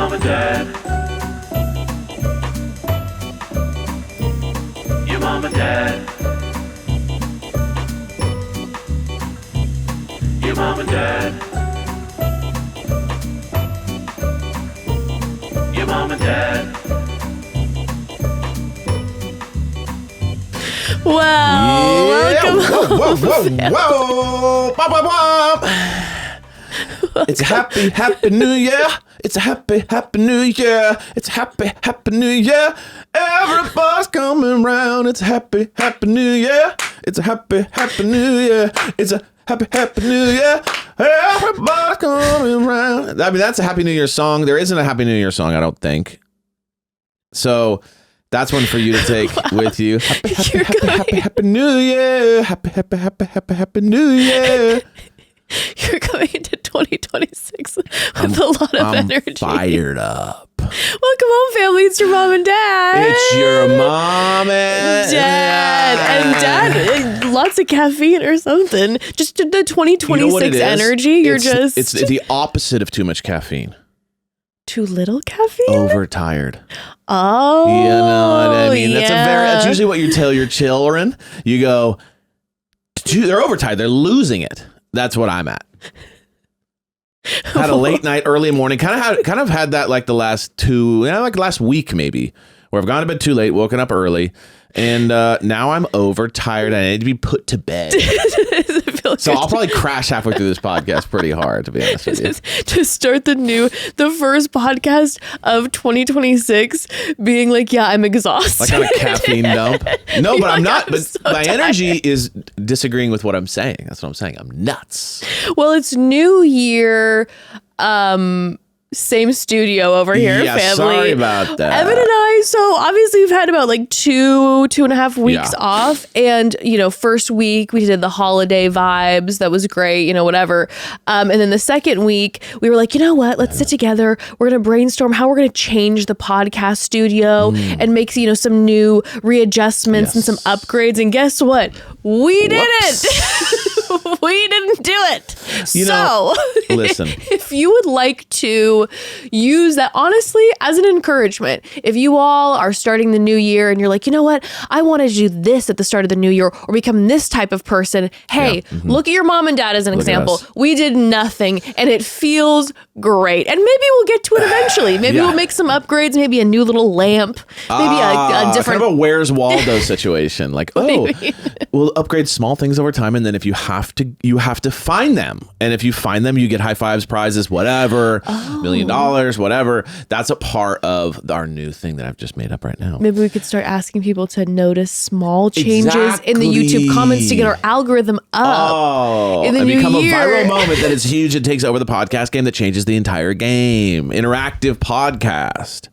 mom and dad. Your mom and dad. Your mom and dad. Your mom and dad. Well, welcome Whoa, home. whoa. Bop, bop, bop. It's a happy new year. It's a happy new year. It's a happy new year. Everybody's coming round. It's a happy new year. It's a happy new year. It's a happy new year. Everybody's coming round. I mean, that's a Happy New Year song. There isn't a Happy New Year song, I don't think. So that's one for you to take with you. Happy New Year. Happy New Year. You're going into 2026 with a lot of energy. Fired up. Welcome home, family. It's your mom and dad. It's your mom and dad. And dad, lots of caffeine or something. Just the 2026 You know what it is? energy. It's the opposite of too much caffeine. Too little caffeine? Overtired. Oh. You know what I mean? Yeah. That's usually what you tell your children. You go, they're overtired. They're losing it. That's what I'm at. Had a late night, early morning. Kind of had that like the last last week maybe, where I've gone to bed too late, woken up early, and now I'm overtired. I need to be put to bed. So I'll probably crash halfway through this podcast pretty hard, to be honest with you. To start the first podcast of 2026 being like, yeah, I'm exhausted. Like on a caffeine dump. No, but I'm not. I'm But so my tired. energy is disagreeing with what I'm saying. That's what I'm saying. I'm nuts. Well, it's New Year. Same studio over here, Yeah, family. sorry about that. Evan and I, so obviously we've had about like two and a half weeks off. And, first week we did the holiday vibes. That was great, whatever. And then the second week we were like, you know what? Let's sit together. We're going to brainstorm how we're going to change the podcast studio and make, some new readjustments and some upgrades. And guess what? We didn't. We didn't do it. Listen. If you would like to use that, honestly, as an encouragement, if you all are starting the new year and you're like, you know what, I want to do this at the start of the new year or become this type of person. Hey, look at your mom and dad as an example. We did nothing and it feels great. And maybe we'll get to it eventually. Maybe we'll make some upgrades, maybe a new little lamp, maybe a different. Kind of a Where's Waldo situation. Like, we'll upgrade small things over time. And then if you have to find them. And if you find them, you get high fives, prizes, whatever, $1 million, whatever. That's a part of our new thing that I've just made up right now. Maybe we could start asking people to notice small changes in the YouTube comments to get our algorithm up. In the and new become year. a viral moment that is huge and takes over the podcast game that changes the entire game. Interactive podcast.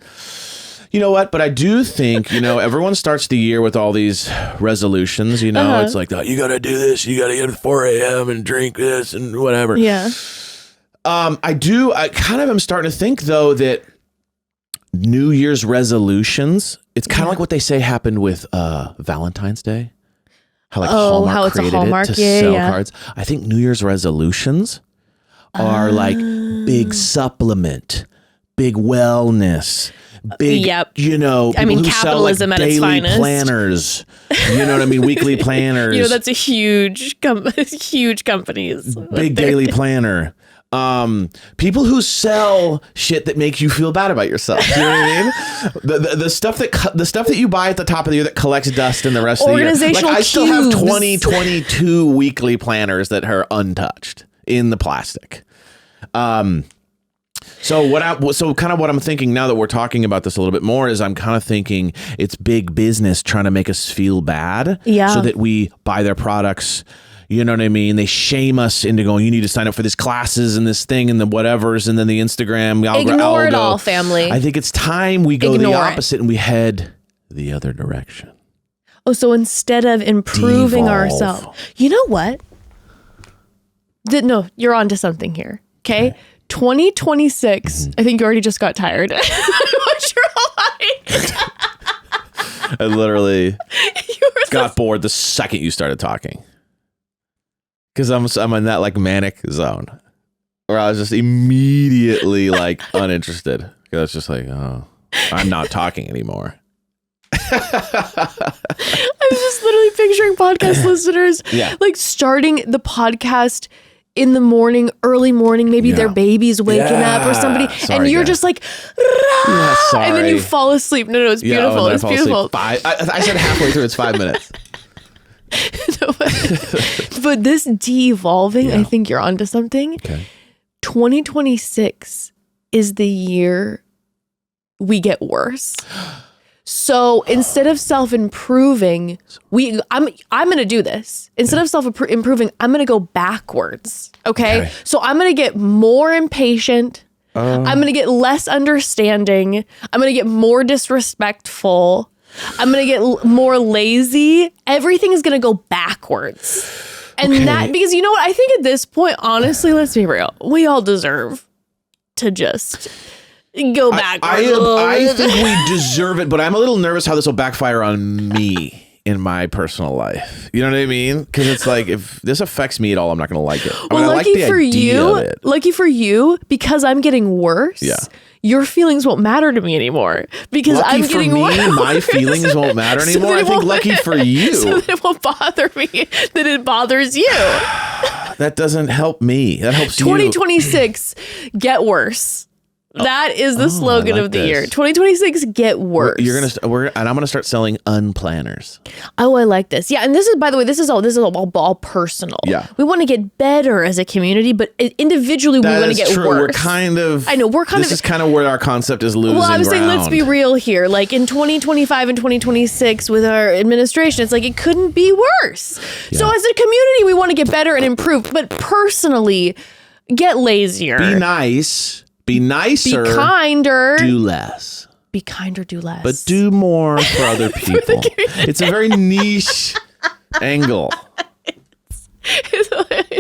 You know what? But I do think, everyone starts the year with all these resolutions, It's like, oh, you got to do this. You got to get at 4 a.m. and drink this and whatever. Yeah. I kind of am starting to think, though, that New Year's resolutions, it's kind of like what they say happened with Valentine's Day. How Hallmark how it's a created Hallmark, it to sell cards. I think New Year's resolutions are like big supplement, big wellness, big, people who sell like capitalism at its daily finest. planners. You know what I mean? Weekly planners. That's a huge companies. Big daily planner. People who sell shit that makes you feel bad about yourself. You know what I mean? The stuff that you buy at the top of the year that collects dust in the rest of the year. Like I still have 2022 weekly planners that are untouched in the plastic. So kind of what I'm thinking now that we're talking about this a little bit more is I'm kind of thinking it's big business trying to make us feel bad so that we buy their products. You know what I mean? They shame us into going, you need to sign up for these classes and this thing and the whatevers and then the Instagram. Ignore it all, family. I think it's time we go the opposite and we head the other direction. Oh, so instead of improving ourselves, you know what? No, you're onto something here. Okay. 2026. I think you already just got tired. What's your line? I literally got bored the second you started talking. Because I'm in that like manic zone where I was just immediately like uninterested. It's just like, oh, I'm not talking anymore. I'm just literally picturing podcast listeners like starting the podcast in the morning, early morning, maybe their baby's waking up or somebody, and you're just like, and then you fall asleep. No, it's beautiful. It's beautiful. I said halfway through, it's 5 minutes. But this de-evolving, I think you're onto something. Okay. 2026 is the year we get worse. So instead of self-improving, I'm going to do this. Instead of self-improving, I'm going to go backwards. Okay? So I'm going to get more impatient. I'm going to get less understanding. I'm going to get more disrespectful. I'm going to get more lazy. Everything is going to go backwards. And that, because you know what? I think at this point, honestly, let's be real. We all deserve to just go back. I think we deserve it, but I'm a little nervous how this will backfire on me in my personal life. You know what I mean? Because it's like, if this affects me at all, I'm not going to like it. Well, lucky for you, because I'm getting worse. Yeah. Your feelings won't matter to me anymore because I'm getting worse. My feelings won't matter anymore. I think lucky for you. So that it won't bother me that it bothers you. That doesn't help me. That helps 2026, get worse. That is the slogan of the year. 2026, get worse. And I'm gonna start selling unplanners. Oh, I like this. Yeah, and this is, by the way, this is all personal. Yeah, we want to get better as a community, but individually we want to get true. worse. We're kind of. I know this is kind of where our concept is losing. Well, I was saying, let's be real here. Like in 2025 and 2026 with our administration, it's like it couldn't be worse. Yeah. So as a community, we want to get better and improve, but personally, get lazier. Be nice. Be nicer. Be kinder. Do less. Be kinder, do less. But do more for other people. It's a very niche angle.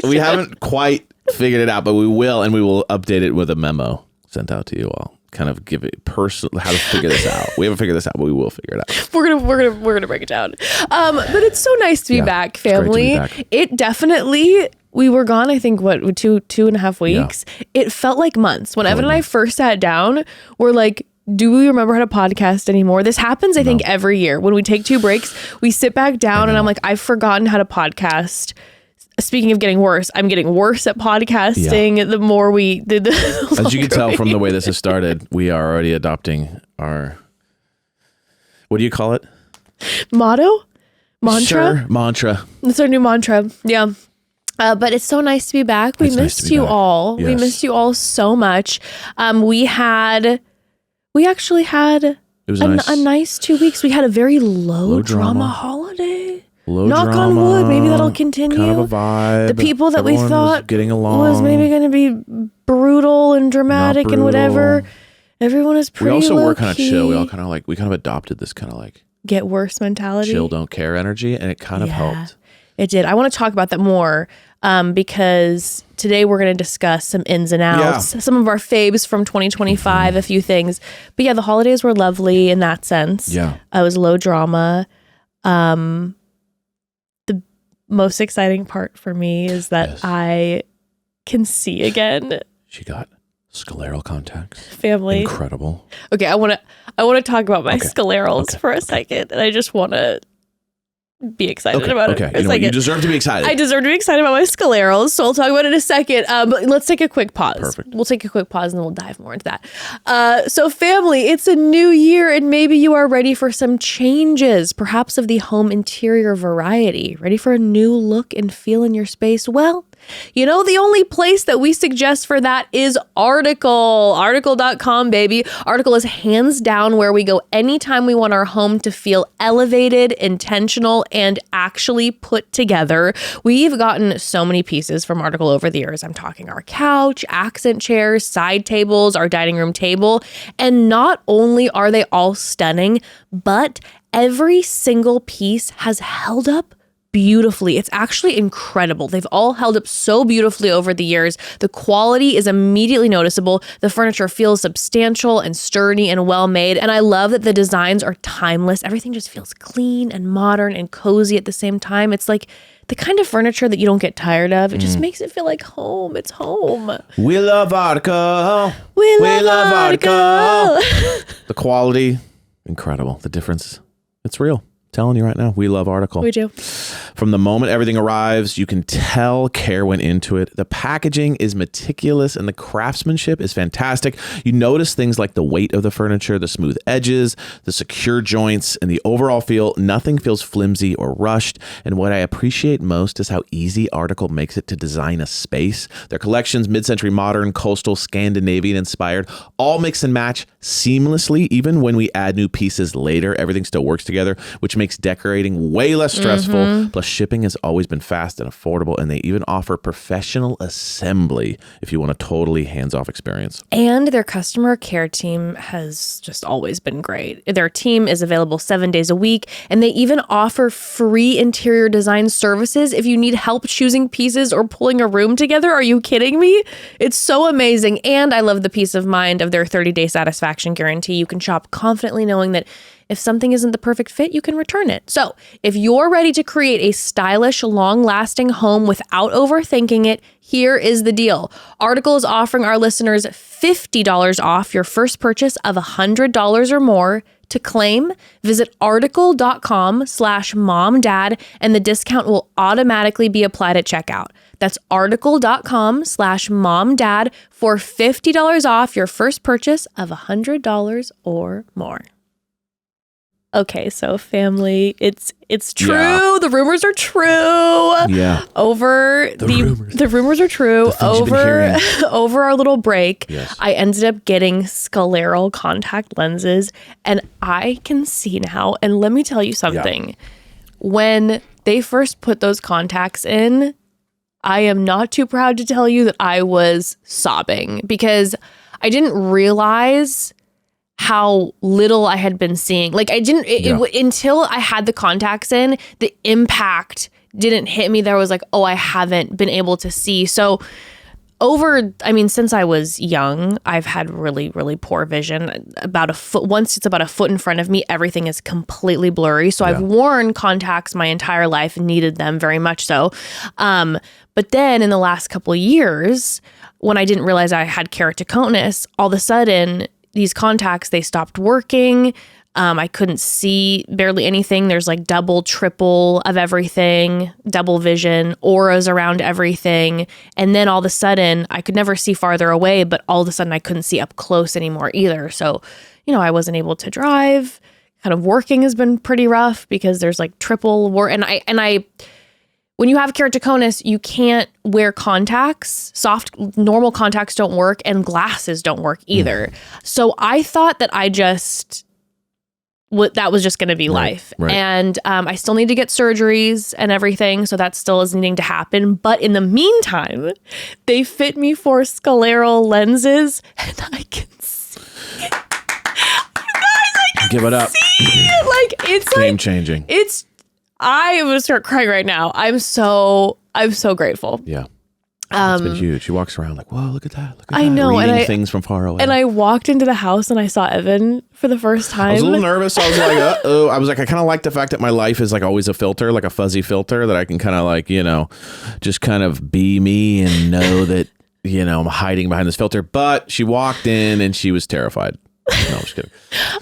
We haven't quite figured it out, but we will, and we will update it with a memo sent out to you all. Kind of give it personal how to figure this out. We haven't figured this out, but we will figure it out. We're gonna break it down. But it's so nice to be back, family. It's great to be back. It definitely. We were gone, I think, what, 2.5 weeks? Yeah. It felt like months. When Evan and I first sat down, we're like, do we remember how to podcast anymore? This happens, I think, every year. When we take 2 breaks, we sit back down and I'm like, I've forgotten how to podcast. Speaking of getting worse, I'm getting worse at podcasting the more we did. As you can tell from the way this has started, we are already adopting our, what do you call it? Mantra? Sure, mantra. It's our new mantra. Yeah. But it's so nice to be back. We missed you all. Yes. We missed you all so much. We actually had a nice 2 weeks. We had a very low drama holiday. Knock on wood. Maybe that'll continue. Kind of a vibe. The people that Everyone we thought was getting along was maybe going to be brutal and dramatic and whatever. Everyone is pretty. We also low were kind of key. chill. We all kind of adopted this kind of like get worse mentality, chill, don't care energy, and it kind of helped. It did. I want to talk about that more because today we're going to discuss some ins and outs, some of our faves from 2025, a few things. But yeah, the holidays were lovely in that sense. Yeah. It was low drama. The most exciting part for me is that I can see again. She got scleral contacts. Family. Incredible. Okay, I want to talk about my sclerals for a second, and I just want to be excited about it. Okay, you deserve to be excited. I deserve to be excited about my sclerals, so I'll talk about it in a second. But let's take a quick pause. Perfect. We'll take a quick pause and then we'll dive more into that. So family, it's a new year and maybe you are ready for some changes, perhaps of the home interior variety. Ready for a new look and feel in your space? Well, you know, the only place that we suggest for that is Article. Article.com, baby. Article is hands down where we go anytime we want our home to feel elevated, intentional, and actually put together. We've gotten so many pieces from Article over the years. I'm talking our couch, accent chairs, side tables, our dining room table. And not only are they all stunning, but every single piece has held up beautifully. It's actually incredible. They've all held up so beautifully over the years. The quality is immediately noticeable. The furniture feels substantial and sturdy and well made. And I love that the designs are timeless. Everything just feels clean and modern and cozy at the same time. It's like the kind of furniture that you don't get tired of. It just makes it feel like home. It's home. We love Article. We love Article. The quality, incredible. The difference, it's real. Telling you right now, we love Article. We do. From the moment everything arrives, you can tell care went into it. The packaging is meticulous and the craftsmanship is fantastic. You notice things like the weight of the furniture, the smooth edges, the secure joints, and the overall feel. Nothing feels flimsy or rushed. And what I appreciate most is how easy Article makes it to design a space. Their collections, mid-century modern, coastal, Scandinavian inspired, all mix and match seamlessly. Even when we add new pieces later, everything still works together, which makes decorating way less stressful. Plus, shipping has always been fast and affordable, and they even offer professional assembly if you want a totally hands-off experience. And their customer care team has just always been great. Their team is available 7 days a week, and they even offer free interior design services if you need help choosing pieces or pulling a room together. Are you kidding me? It's so amazing. And I love the peace of mind of their 30-day satisfaction guarantee. You can shop confidently knowing that if something isn't the perfect fit, you can return it. So if you're ready to create a stylish, long-lasting home without overthinking it, here is the deal. Article is offering our listeners $50 off your first purchase of $100 or more. To claim, visit article.com/momdad and the discount will automatically be applied at checkout. That's article.com/momdad for $50 off your first purchase of $100 or more. Okay, so family, it's true. Yeah. The rumors are true. Yeah. The rumors are true. Over our little break, Yes. I ended up getting scleral contact lenses, and I can see now. And let me tell you something. When they first put those contacts in, I am not too proud to tell you that I was sobbing because I didn't realize how little I had been seeing. Like I didn't, until I had the contacts in, the impact didn't hit me. There was like, oh, I haven't been able to see. So since I was young, I've had really, really poor vision. Once it's about a foot in front of me, everything is completely blurry. So I've worn contacts my entire life and needed them very much so. But then in the last couple of years, when I didn't realize I had keratoconus, all of a sudden, these contacts, they stopped working. I couldn't see barely anything. There's like double, triple of everything, double vision, auras around everything. And then all of a sudden, I could never see farther away, but all of a sudden I couldn't see up close anymore either. So, I wasn't able to drive. Kind of working has been pretty rough because there's like triple work. And I when you have keratoconus, you can't wear contacts. Normal contacts don't work and glasses don't work either. So I thought that that was just going to be life. Right. And I still need to get surgeries and everything. So that still is needing to happen. But in the meantime, they fit me for scleral lenses and I can see. You guys, I can Give it up. see. Like, it's Game changing. I am gonna start crying right now. I'm so grateful. Yeah. It's been huge. She walks around like, whoa, look at that. Look at I that. know, Reading and things from far away. And I walked into the house and I saw Evan for the first time. I was a little nervous. I was like, I was like, I kind of like the fact that my life is like always a filter, like a fuzzy filter that I can kind of like, just kind of be me and know that, I'm hiding behind this filter. But she walked in and she was terrified. No, I'm just kidding.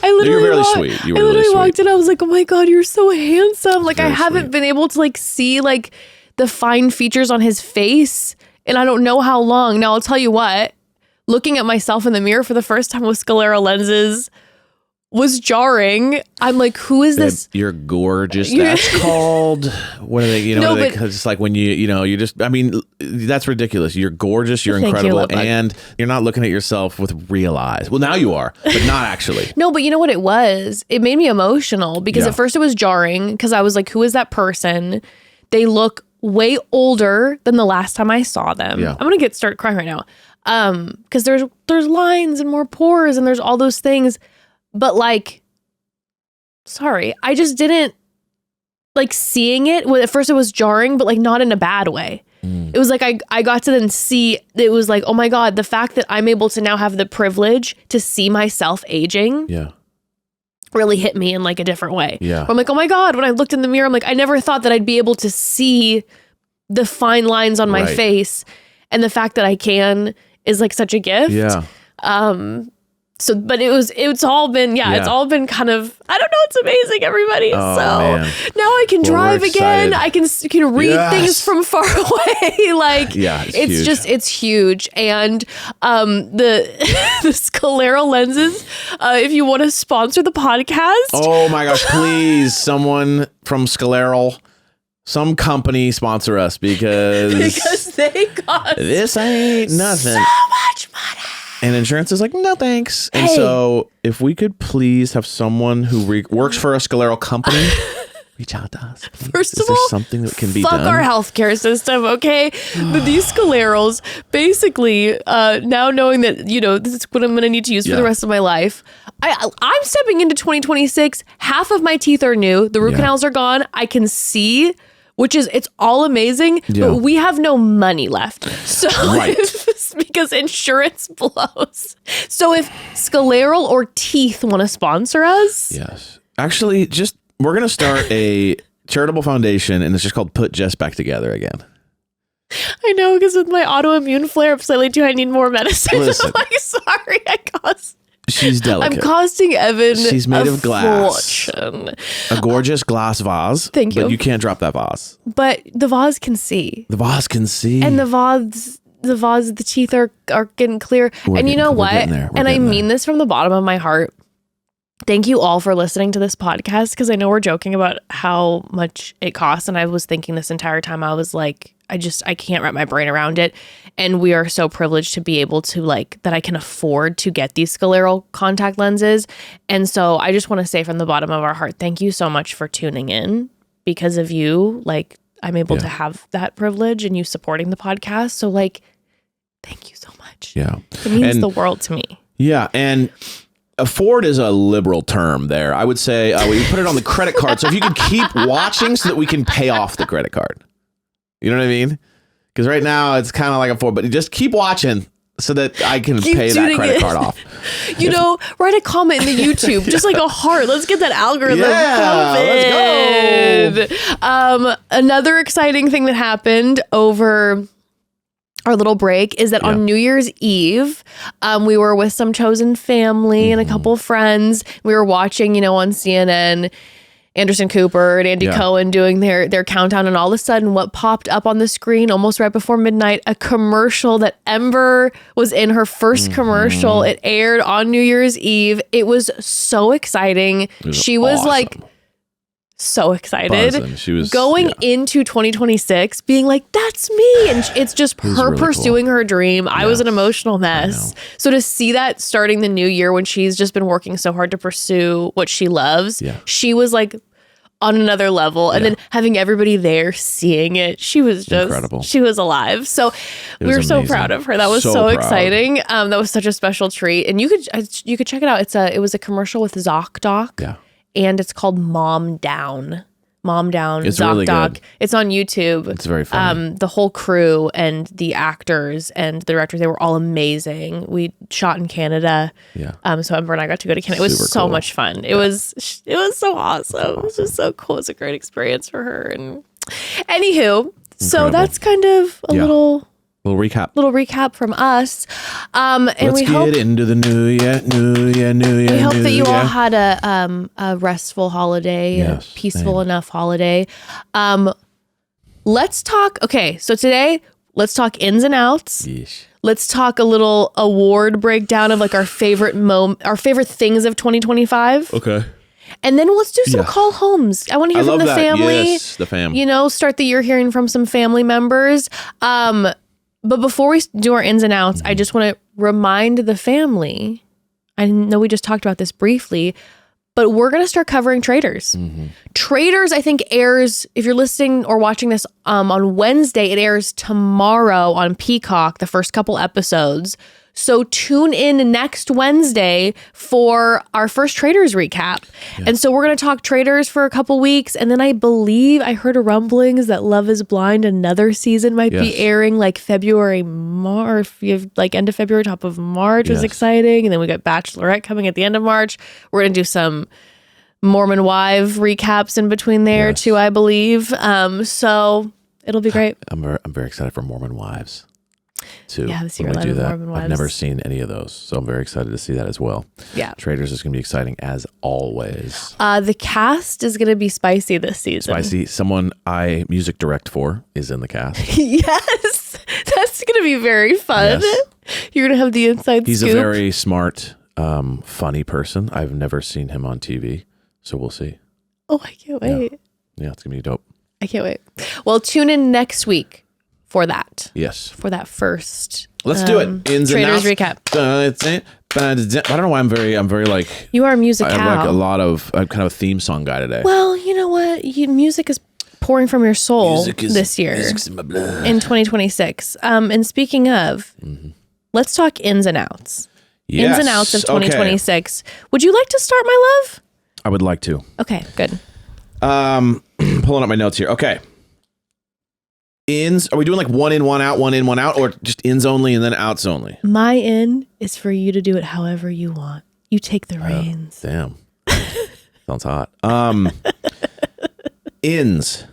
You're really sweet. You were I literally really walked sweet. in. I was like, oh my God, you're so handsome. Like Very I haven't sweet. been able to like see like the fine features on his face. And I don't know how long. Now I'll tell you what, looking at myself in the mirror for the first time with scleral lenses was jarring. I'm like, who is this? You're gorgeous. That's called, what are they, No, but it's like when you just, that's ridiculous. You're gorgeous. You're Thank you, incredible. Lip Bug. And you're not looking at yourself with real eyes. Well, now you are, but not actually. No, but you know what it was? It made me emotional because Yeah. at first it was jarring because I was like, who is that person? They look way older than the last time I saw them. Yeah. I'm going to start crying right now. Because there's lines and more pores and there's all those things. But like, sorry, I just didn't like seeing it. At first it was jarring, but like not in a bad way. It was like I got to then see, it was like, oh my God, the fact that I'm able to now have the privilege to see myself aging. Yeah. really hit me in like a different way. Yeah. Where I'm like, oh my God, when I looked in the mirror, I'm like, I never thought that I'd be able to see the fine lines on my Right. face. And the fact that I can is like such a gift. Yeah. So, but it's all been, it's all been kind of, I don't know, it's amazing, everybody. Oh, so man. now I can Well, drive we're again. excited. I can read Yes. things from far away. Like, Yeah, it's it's huge. just, it's huge. And the scleral lenses, if you want to sponsor the podcast, Oh my gosh, please, someone from Scleral, some company sponsor us because they cost this ain't nothing. so much money. And insurance is like, no thanks. And Hey. so if we could please have someone who works for a Scleral company reach out to us. Please. First Is of there all, something that can be fuck done? our healthcare system, okay? But these sclerals, basically, now knowing that, you know, this is what I'm going to need to use for the Yeah. rest of my life, I'm stepping into 2026. Half of my teeth are new. The root Yeah. canals are gone. I can see, it's all amazing, Yeah. but we have no money left. So, Right. because insurance blows. So if scleral or teeth want to sponsor us, Yes. Actually, we're going to start a charitable foundation, and it's just called Put Jess Back Together Again. I know, because with my autoimmune flare-ups, I need more medicine. Listen. I'm like, sorry, She's delicate. I'm costing Evan She's made a of glass. fortune. A gorgeous glass vase. Thank you. But you can't drop that vase. But the vase can see. The vase can see. And the teeth are getting clear. And you know we're what? getting there. We're And I getting mean this from the bottom of my heart. Thank you all for listening to this podcast, because I know we're joking about how much it costs. And I was thinking this entire time, I was like, I can't wrap my brain around it. And we are so privileged to be able to that I can afford to get these scleral contact lenses. And so I just want to say from the bottom of our heart, thank you so much for tuning in. Because of you, I'm able to have that privilege and you supporting the podcast. So thank you so much. Yeah. It means the world to me. Yeah. And afford is a liberal term there. I would say we put it on the credit card. So if you could keep watching so that we can pay off the credit card. You know what I mean? Because right now it's kind of like afford, but just keep watching so that I can pay that tuning credit in. card off. You know, write a comment in the YouTube, just like a heart. Let's get that algorithm Yeah, pumping. Another exciting thing that happened over our little break is that on New Year's Eve, we were with some chosen family and a couple of friends. We were watching, on CNN, Anderson Cooper and Andy Cohen doing their countdown, and all of a sudden what popped up on the screen almost right before midnight, a commercial that Ember was in, her first commercial. It aired on New Year's Eve. It was so exciting. She was awesome. So excited. Buzzing. She was going into 2026 being like, that's me. And it's just her really pursuing her dream. I was an emotional mess. So to see that starting the new year when she's just been working so hard to pursue what she loves, she was on another level. And then having everybody there seeing it, she was just incredible. She was alive. So we were so proud of her. That was so proud. exciting. That was such a special treat. And you could check it out. It was a commercial with ZocDoc. Yeah. And it's called Mom Down. It's ZocDoc. really good. It's on YouTube. It's very funny. The whole crew and the actors and the directors, they were all amazing. We shot in Canada. Yeah. So Ember and I got to go to Canada. It was Super so cool. much fun. It was so awesome. It was just so cool. It was a great experience for her. And anywho, so Incredible. that's kind of a little recap from us. And Let's we get hope into the new year. we hope that you all had a restful holiday, a peaceful enough holiday. Let's talk. Okay, so today let's talk ins and outs. Yeesh. Let's talk a little award breakdown of our favorite things of 2025. Okay. And then let's do some call homes. I want to hear from the family. Yes, the fam. Start the year hearing from some family members. But before we do our ins and outs, I just want to remind the family. I know we just talked about this briefly, but we're going to start covering Traitors. Traitors, I think, airs, if you're listening or watching this on Wednesday, it airs tomorrow on Peacock, the first couple episodes. So tune in next Wednesday for our first Traitors recap. Yeah. And so we're going to talk Traitors for a couple weeks. And then I believe I heard a rumblings that Love is Blind, another season might be airing February, March, end of February, top of March was exciting. And then we got Bachelorette coming at the end of March. We're going to do some Mormon Wife recaps in between there too, I believe. So it'll be great. I'm very excited for Mormon Wives too. Yeah, the Secret when we Life do of that. Mormon Wives. I've never seen any of those, so I'm very excited to see that as well. Yeah. Traitors is going to be exciting as always. The cast is going to be spicy this season. Spicy. Someone I music direct for is in the cast. Yes, that's going to be very fun. Yes. You're going to have the inside He's scoop. a very smart, funny person. I've never seen him on TV, so we'll see. Oh, I can't wait. Yeah, it's going to be dope. I can't wait. Well, tune in next week for that. Yes. For that first. Let's do it. Ins and Traitors outs. recap. I don't know why I'm very like. You are a music I'm cow. like a lot of. I'm kind of a theme song guy today. Well, you know what? Music is pouring from your soul this year music's in my blood. in 2026. And speaking of, let's talk ins and outs. Yes. Ins and outs of Okay. 2026. Would you like to start, my love? I would like to. Okay, good. Pulling up my notes here. Okay. Ins. Are we doing like one in, one out, one in, one out, or just ins only and then outs only? My in is for you to do it however you want. You take the reins. Damn. Sounds hot. Ins.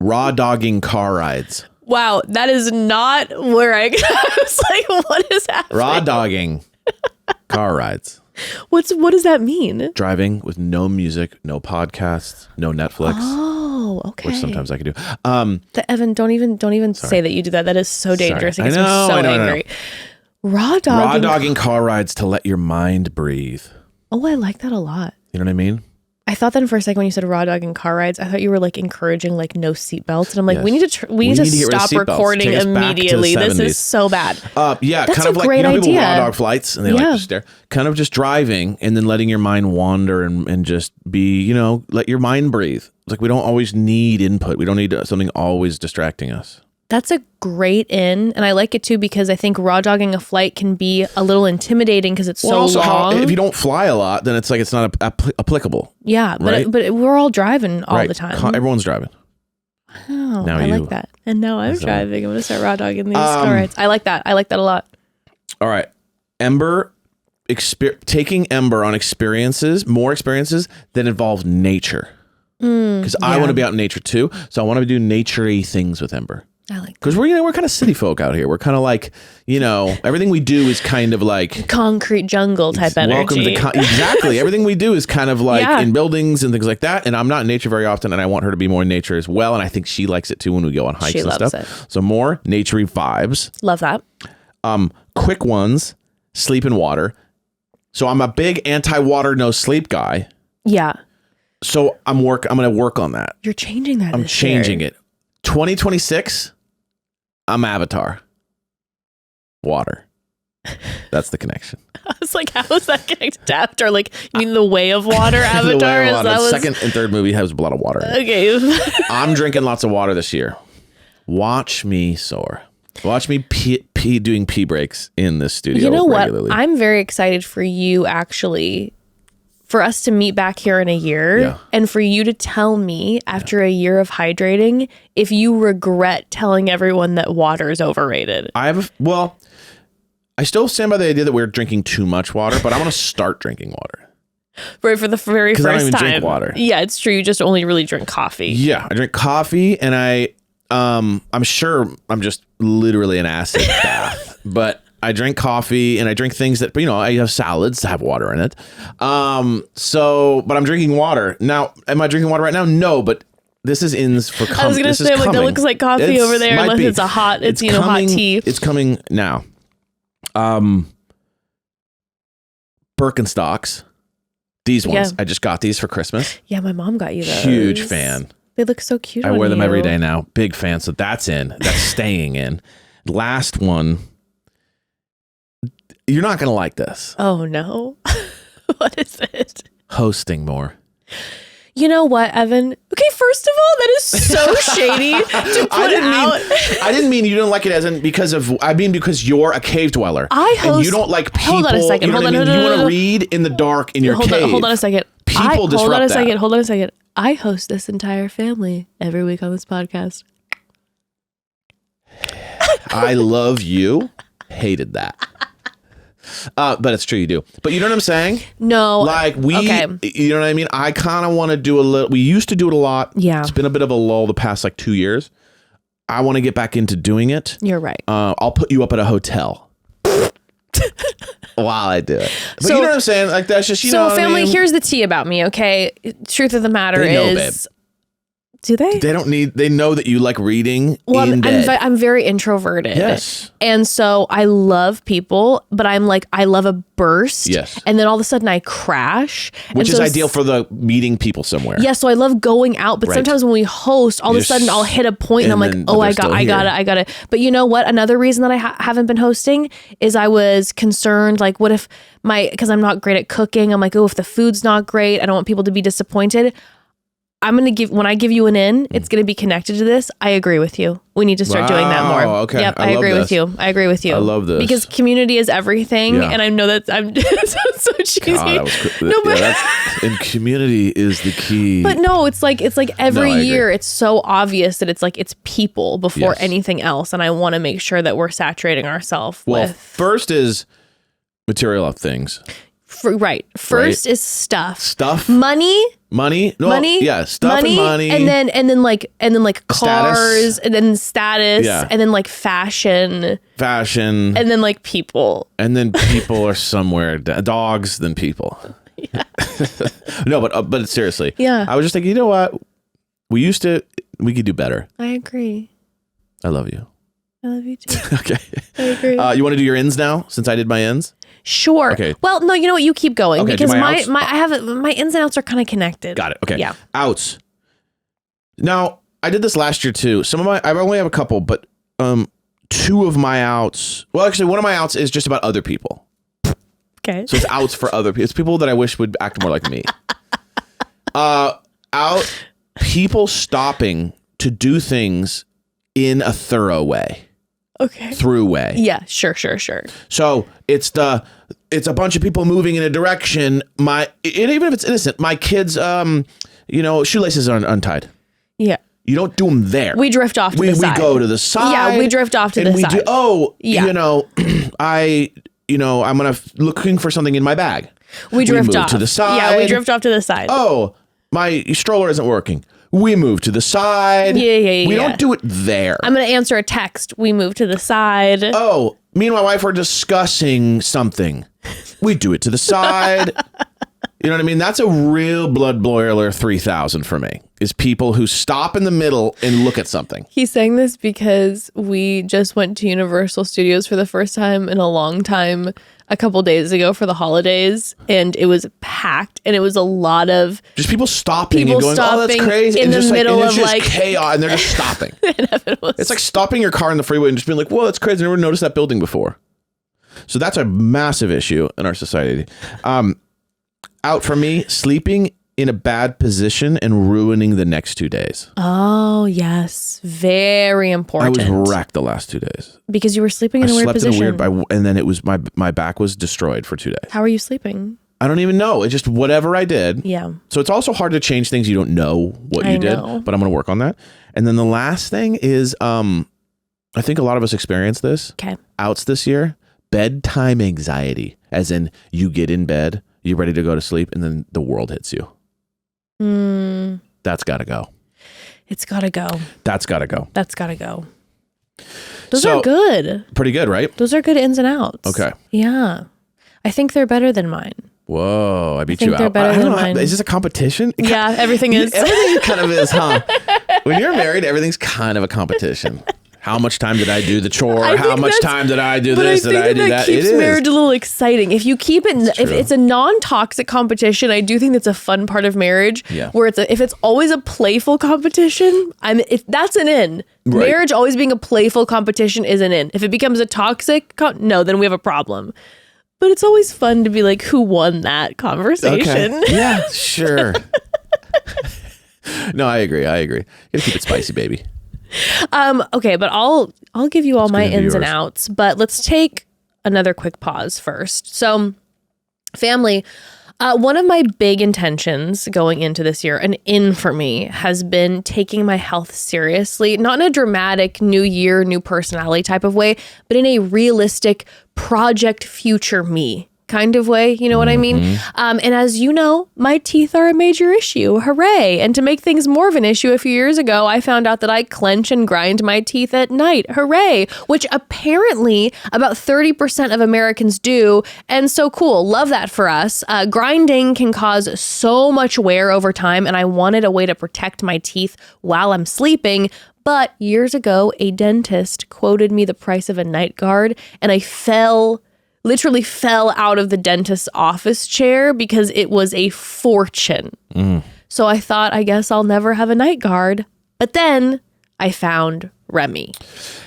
Raw dogging car rides. Wow, that is not where I was like, what is happening? Raw dogging car rides. What does that mean? Driving with no music, no podcasts, no Netflix. Oh, okay. Which sometimes I could do. Evan, don't even say that you do that. That is so dangerous. Sorry. It gets I know, me so I know. angry. Raw dogging. Raw dogging car rides to let your mind breathe. Oh, I like that a lot. You know what I mean? I thought then for a second when you said raw dogging car rides, I thought you were like encouraging like no seatbelts, and I'm like, Yes. we need to We need to get rid of stop seatbelts. recording Take us back to the immediately. This 70s. is so bad. Yeah, That's kind of a like great you know people idea. raw dog flights and they like Yeah. to stare. Kind of just driving and then letting your mind wander and just be, you know, let your mind breathe. It's like we don't always need input. We don't need something always distracting us. That's a great in, and I like it too because I think raw dogging a flight can be a little intimidating because it's so also, long. if you don't fly a lot, then it's like it's not applicable. Yeah, right? but we're all driving all Right. the time. Everyone's driving. Oh, Now I you- like that. And now I'm So- driving. I'm gonna start raw dogging these car rides. I like that. I like that a lot. All right. Ember, taking Ember on more experiences that involve nature. Because I want to be out in nature too. So I want to do nature-y things with Ember. I like that. Because we're kind of city folk out here. We're kind of like, you know, everything we do is kind of like Concrete jungle type energy. welcome to exactly. Everything we do is kind of like Yeah. in buildings and things like that. And I'm not in nature very often, and I want her to be more in nature as well. And I think she likes it too when we go on hikes She and loves stuff. it. So more nature-y vibes. Love that. Quick ones, sleep in water. So I'm a big anti-water, no sleep guy. Yeah. So I'm going to work on that. You're changing that. I'm changing it. 2026, I'm Avatar. Water. That's the connection. I was like, how is that connected to Avatar? Like, you mean the way of water The Avatar? way I Is want it. that what's- Second and third movie has a lot of water in it. Okay. I'm drinking lots of water this year. Watch me soar. Watch me doing pee breaks in this studio You know regularly. what? I'm very excited for you actually, for us to meet back here in a year, Yeah. and for you to tell me after a year of hydrating if you regret telling everyone that water is overrated. I still stand by the idea that we're drinking too much water, but I want to start drinking water. Right, for the very 'Cause I don't first even time. drink water. Yeah, it's true. You just only really drink coffee. Yeah, I drink coffee, and I'm sure I'm just literally an acid bath, but I drink coffee and I drink things that, you know, I have salads that have water in it. But I'm drinking water. Now, am I drinking water right now? No, but this is ins for coming. I was gonna say, like, that looks like coffee over there, might unless be. it's a hot, it's It's hot coming- tea. It's coming now. Birkenstocks. These ones. Yeah. I just got these for Christmas. Yeah, my mom got you those. Huge fan. They look so cute. I on wear them you. every day now. Big fan. So that's in. That's staying in. Last one. You're not going to like this. Oh no. What is it? Hosting more. You know what, Evan? Okay, first of all, that is so shady to put out. I didn't mean you don't like it as in I mean because you're a cave dweller. I host. and you don't like people. Hold on a second. You know Hold what on. I mean? No, You no, want no, to no. read in the dark in your cave. Hold on a second. People disrupt Hold on a that. second. Hold on a second. I host this entire family every week on this podcast. I love you. Hated that. But it's true, you do. But you know what I'm saying? No. Like you know what I mean? I kind of want to do a little, we used to do it a lot. Yeah. It's been a bit of a lull the past like 2 years. I want to get back into doing it. You're right. I'll put you up at a hotel while I do it. But So- you know what I'm saying? Like that's just, you know So, what I family, mean? here's the tea about me, okay? Truth of the matter They know, is... Do they? They know that you like reading Well, in bed. I'm very introverted. Yes. And so I love people, but I'm like, I love a burst. Yes. And then all of a sudden I crash. Which And is so ideal for the meeting people somewhere. Yeah, so I love going out, but Right. sometimes when we host, all of a sudden I'll hit a point and I'm like, then- oh, but I they're still got it. But you know what? Another reason that I haven't been hosting is I was concerned, like, what if because I'm not great at cooking, I'm like, oh, if the food's not great, I don't want people to be disappointed. When I give you an in, it's going to be connected to this. I agree with you. We need to start doing that more. Wow, okay. Yep, I I love agree this. with you. I agree with you. I love this. Because community is everything. Yeah. And I know that I'm so cheesy. God, that was No, but and community is the key. But no, it's like every No, I agree. year it's so obvious that it's people before Yes. anything else, and I want to make sure that we're saturating ourselves well, with first is material of things. right. First is stuff, Money? money, Yeah, stuff and money. and then like cars, Status. and then status, Yeah. and then like fashion, Fashion. and then like people. And then people are somewhere. Dogs, then people. No, but seriously. Yeah. I was just thinking, you know what? We could do better. I agree. I love you. I love you too. Okay. I agree. You want to do your ins now since I did my ins? Sure. Okay. Well, no, you know what? You keep going Okay, do because my outs? my ins and outs are kind of connected. Got it. Okay. Yeah. Outs. Now, I did this last year too. I only have a couple, but two of my outs. Well, actually, one of my outs is just about other people. Okay. So it's outs for other people. It's people that I wish would act more like me. Out people stopping to do things in a thorough way. Okay. Through way. Yeah, sure. So it's a bunch of people moving in a direction. And even if it's innocent, my kids, shoelaces are untied. Yeah. You don't do them there. We drift off to the side. We go to the side. Yeah, we drift off to the side. I'm looking for something in my bag. We drift move off to the side. Yeah, we drift off to the side. Oh, my stroller isn't working. We move to the side. Yeah. We don't do it there. I'm going to answer a text. We move to the side. Oh, me and my wife are discussing something. We do it to the side. You know what I mean? That's a real blood boiler 3000 for me, is people who stop in the middle and look at something. He's saying this because we just went to Universal Studios for the first time in a long time a couple days ago for the holidays, and it was packed, and it was a lot of just people stopping people and going, oh, that's stopping crazy. in and the just middle and it's of just like chaos, and they're just stopping. inevitable. It's like stopping your car in the freeway and just being like, whoa, that's crazy. I never noticed that building before. So that's a massive issue in our society. Out for me, sleeping in a bad position and ruining the next 2 days. Oh, yes. Very important. I was wrecked the last 2 days. Because you were sleeping in a weird position. And then it was my back was destroyed for 2 days. How are you sleeping? I don't even know. It's just whatever I did. Yeah. So it's also hard to change things you don't know what you did, but I'm going to work on that. And then the last thing is, I think a lot of us experience this. Okay. Outs this year, bedtime anxiety, as in you get in bed, you're ready to go to sleep, and then the world hits you. That's got to go. It's got to go. That's got to go. That's got to go. Those are good. Pretty good, right? Those are good ins and outs. Okay. Yeah. I think they're better than mine. Whoa, I beat think you they're out. better I don't than know. mine. Is this a competition? Yeah, everything is. Everything kind of is, huh? When you're married, everything's kind of a competition. How much time did I do the chore? How much time did I do this? Did I do that? Keeps marriage a little exciting. If you keep it, if it's a non-toxic competition, I do think that's a fun part of marriage. Yeah. Where if it's always a playful competition, that's an in. Right. Marriage always being a playful competition is an in. If it becomes a toxic, no, then we have a problem. But it's always fun to be like, who won that conversation? Okay. Yeah, sure. No, I agree. You gotta keep it spicy, baby. Okay, but I'll give you all my gonna be ins and yours. outs, but let's take another quick pause first. So, family, One of my big intentions going into this year, an in for me, has been taking my health seriously, not in a dramatic new year, new personality type of way, but in a realistic project future me kind of way. You know what I mean? And as you know, my teeth are a major issue. Hooray. And to make things more of an issue, a few years ago, I found out that I clench and grind my teeth at night. Hooray. Which apparently about 30% of Americans do. And so cool. Love that for us. Grinding can cause so much wear over time. And I wanted a way to protect my teeth while I'm sleeping. But years ago, a dentist quoted me the price of a night guard, and I literally fell out of the dentist's office chair because it was a fortune. So I thought, I guess I'll never have a night guard. But then I found Remy.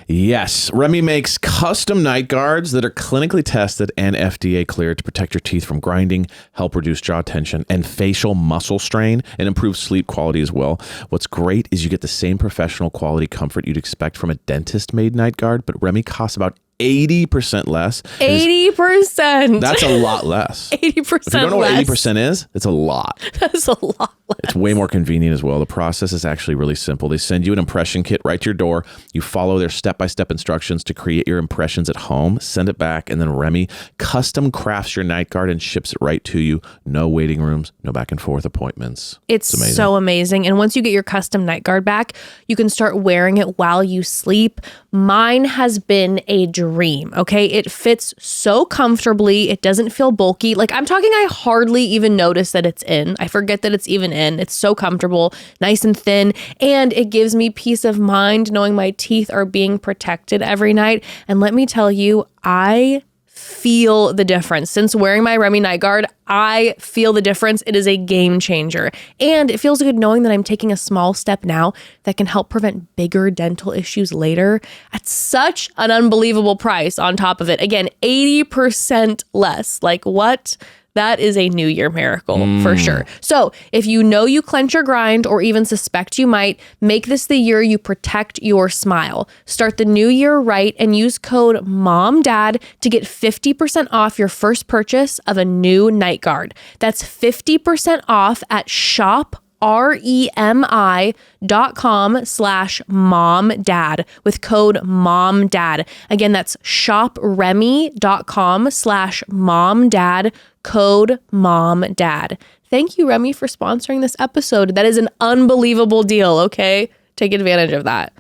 Yes. Remy makes custom night guards that are clinically tested and FDA cleared to protect your teeth from grinding, help reduce jaw tension and facial muscle strain, and improve sleep quality as well. What's great is you get the same professional quality comfort you'd expect from a dentist-made night guard, but Remy costs about 80% less. 80%. That's a lot less. 80% If you don't know what 80% is, it's a lot. That's a lot less. It's way more convenient as well. The process is actually really simple. They send you an impression kit right to your door. You follow their step-by-step instructions to create your impressions at home, send it back, and then Remy custom crafts your night guard and ships it right to you. No waiting rooms, no back and forth appointments. It's so amazing. And once you get your custom night guard back, you can start wearing it while you sleep. Mine has been a dream, okay? It fits so comfortably. It doesn't feel bulky. Like, I'm talking, I hardly even notice that it's in. I forget that it's even in. It's so comfortable, nice and thin, and it gives me peace of mind knowing my teeth are being protected every night. And let me tell you, I feel the difference. Since wearing my Remy night guard, I feel the difference. It is a game changer. And it feels good knowing that I'm taking a small step now that can help prevent bigger dental issues later at such an unbelievable price on top of it. Again, 80% less. Like, what? That is a New Year miracle for sure. So if you know you clench or grind or even suspect you might, make this the year you protect your smile. Start the new year right and use code MOMDAD to get 50% off your first purchase of a new night guard. That's 50% off at shopremi.com/momdad with code MOMDAD. Again, that's shopremi.com/momdad, code MOMDAD. Thank you, Remy, for sponsoring this episode. That is an unbelievable deal, okay? Take advantage of that.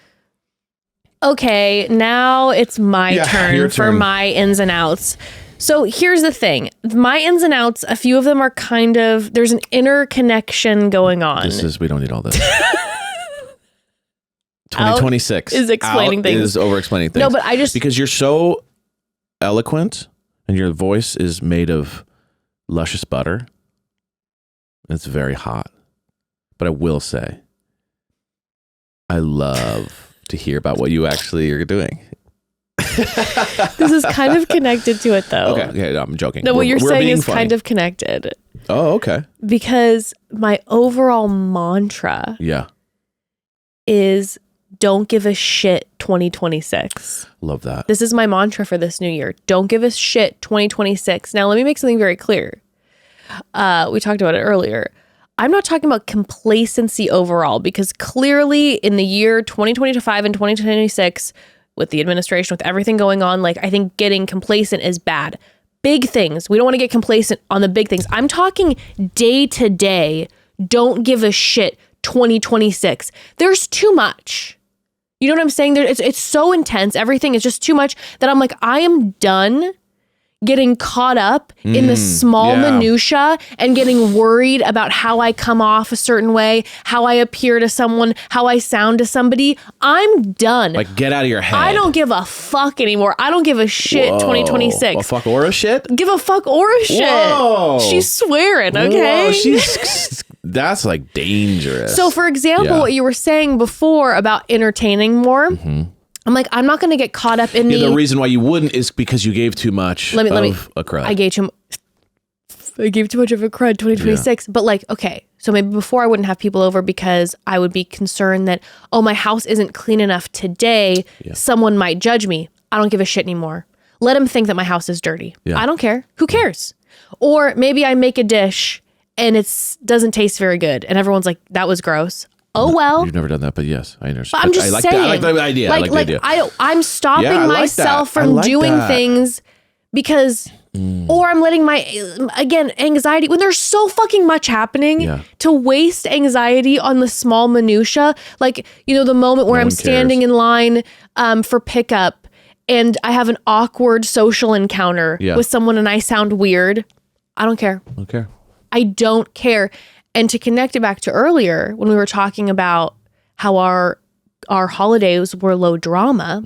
Okay, now it's my turn for my ins and outs. So here's the thing. My ins and outs, a few of them are kind of, there's an interconnection going on. We don't need all this. 2026 is explaining things. Is over-explaining things. No, but because you're so eloquent and your voice is made of luscious butter. It's very hot. But I will say, I love to hear about what you actually are doing. This is kind of connected to it, though. Okay, no, I'm joking. No, what you're saying is kind of connected. Oh, okay. Because my overall mantra is don't give a shit 2026. Love that. This is my mantra for this new year. Don't give a shit 2026. Now, let me make something very clear. We talked about it earlier. I'm not talking about complacency overall, because clearly in the year 2025 and 2026, with the administration, with everything going on, like, I think getting complacent is bad. Big things. We don't want to get complacent on the big things. I'm talking day to day. Don't give a shit 2026. There's too much. You know what I'm saying? It's so intense. Everything is just too much that I'm like, I am done getting caught up in the small minutia and getting worried about how I come off a certain way, how I appear to someone, how I sound to somebody. I'm done. Like, get out of your head. I don't give a fuck anymore. I don't give a shit. 2026. A fuck or a shit? Give a fuck or a shit. Whoa. She's swearing, okay? Whoa, that's like dangerous. So for example, what you were saying before about entertaining more, I'm like, I'm not going to get caught up in the reason why you wouldn't is because you gave too much of a crud. I gave too much of a crud 2026. But like, okay, so maybe before I wouldn't have people over because I would be concerned that, oh, my house isn't clean enough today. Someone might judge me. I don't give a shit anymore. Let them think that my house is dirty. I don't care. Who cares? Or maybe I make a dish and doesn't taste very good. And everyone's like, that was gross. Oh, well. You've never done that, but yes, I understand. But I'm just saying. I like the idea. I like the idea. I'm stopping Yeah, I like myself that. I from like doing that. things because, or I'm letting again, anxiety, when there's so fucking much happening, to waste anxiety on the small minutia. Like, the moment where I'm standing in line for pickup and I have an awkward social encounter with someone and I sound weird. I don't care. Okay. I don't care. And to connect it back to earlier when we were talking about how our holidays were low drama,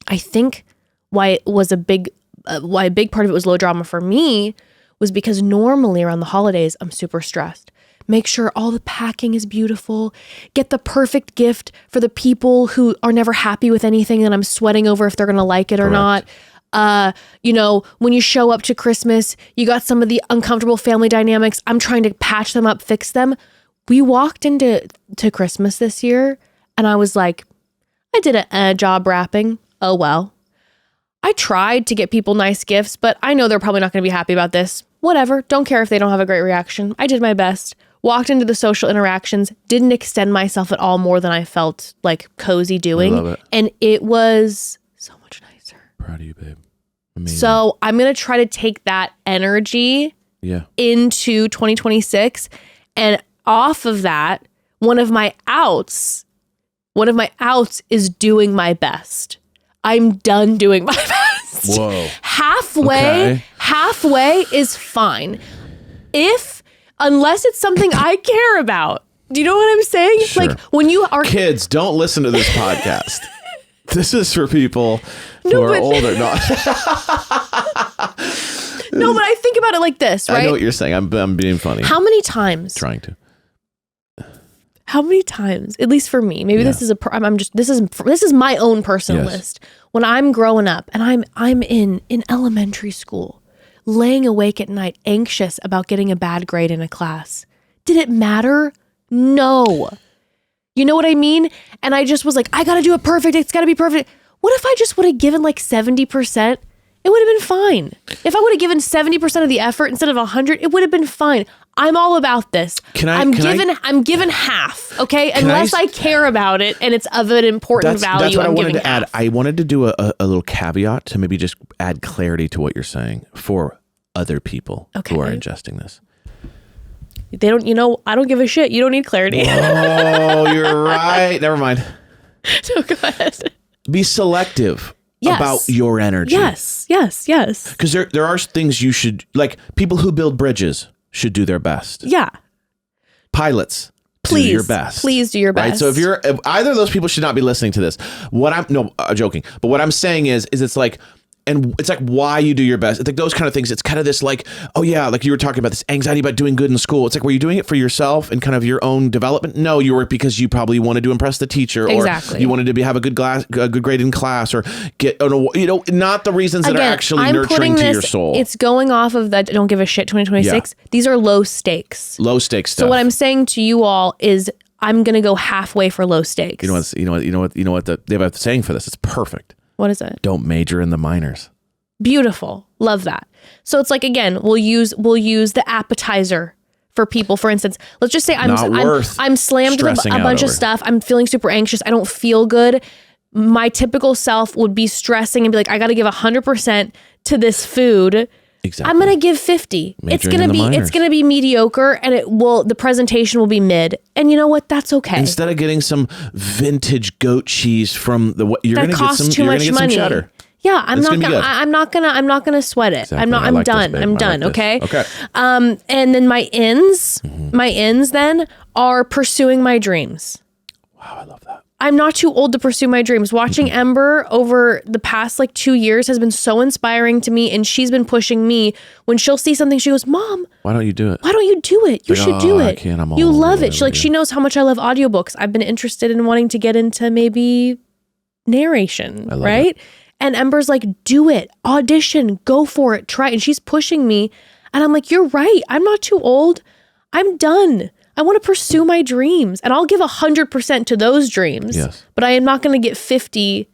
I think why a big part of it was low drama for me was because normally around the holidays I'm super stressed. Make sure all the packing is beautiful. Get the perfect gift for the people who are never happy with anything and I'm sweating over if they're going to like it or not. When you show up to Christmas, you got some of the uncomfortable family dynamics. I'm trying to patch them up, fix them. We walked into Christmas this year and I was like, I did a job wrapping. Oh, well. I tried to get people nice gifts, but I know they're probably not going to be happy about this. Whatever. Don't care if they don't have a great reaction. I did my best. Walked into the social interactions, didn't extend myself at all more than I felt like cozy doing. I love it. And it was so much nicer. Proud of you, babe. Amazing. So I'm going to try to take that energy into 2026. And off of that, one of my outs is doing my best. I'm done doing my best. Whoa. Halfway is fine. Unless it's something I care about. Do you know what I'm saying? Sure. Like when you are kids, don't listen to this podcast. This is for people who are older. No, but I think about it like this, right? I know what you're saying. I'm being funny. How many times? Trying to. How many times? At least for me, maybe this is this is my own personal list. When I'm growing up and I'm in elementary school, laying awake at night, anxious about getting a bad grade in a class. Did it matter? No. You know what I mean? And I just was like, I got to do it perfect. It's got to be perfect. What if I just would have given like 70%? It would have been fine. If I would have given 70% of the effort instead of 100, it would have been fine. I'm all about this. I'm given half, okay? Unless I care about it and it's of an important value. That's what I wanted to half. add. I wanted to do a little caveat to maybe just add clarity to what you're saying for other people who are ingesting this. They don't, I don't give a shit. You don't need clarity. Oh, you're right. Never mind. No, go ahead. Be selective about your energy. Yes. Because there are things you should, like people who build bridges should do their best. Yeah. Pilots, do your best. Please do your best. Right? So if either of those people should not be listening to this. I'm joking. But what I'm saying is it's like, and it's like why you do your best. It's like those kind of things. It's kind of this like, oh yeah, like you were talking about this anxiety about doing good in school. It's like, were you doing it for yourself and kind of your own development? No, you were because you probably wanted to impress the teacher, or you wanted to have a good grade in class, or get not the reasons that are actually nurturing to your soul. It's going off of that. Don't give a shit. 2026. Yeah. These are low stakes. Low stakes stuff. So what I'm saying to you all is, I'm gonna go halfway for low stakes. You know what they have a saying for this. It's perfect. What is it? Don't major in the minors. Beautiful. Love that. So it's like, again, we'll use the appetizer for people. For instance, let's just say I'm slammed with a bunch of stuff. I'm feeling super anxious. I don't feel good. My typical self would be stressing and be like, I got to give 100% to this food. Exactly. I'm going to give 50. It's going to be mediocre, and the presentation will be mid. And you know what? That's okay. Instead of getting some vintage goat cheese from you're going to get some cheddar. Yeah, I'm not gonna sweat it. Exactly. I'm done. Okay. And then my ends then are pursuing my dreams. Wow, I love that. I'm not too old to pursue my dreams. Watching Ember over the past 2 years has been so inspiring to me, and she's been pushing me. When she'll see something, she goes, "Mom, why don't you do it? Why don't you do it? You should do it. I can't. I'm you love it." She knows how much I love audiobooks. I've been interested in wanting to get into maybe narration, right? And Ember's like, do it, audition, go for it, try it. And she's pushing me. And I'm like, you're right. I'm not too old. I'm done. I want to pursue my dreams. And I'll give 100% to those dreams. Yes. But I am not going to get 50,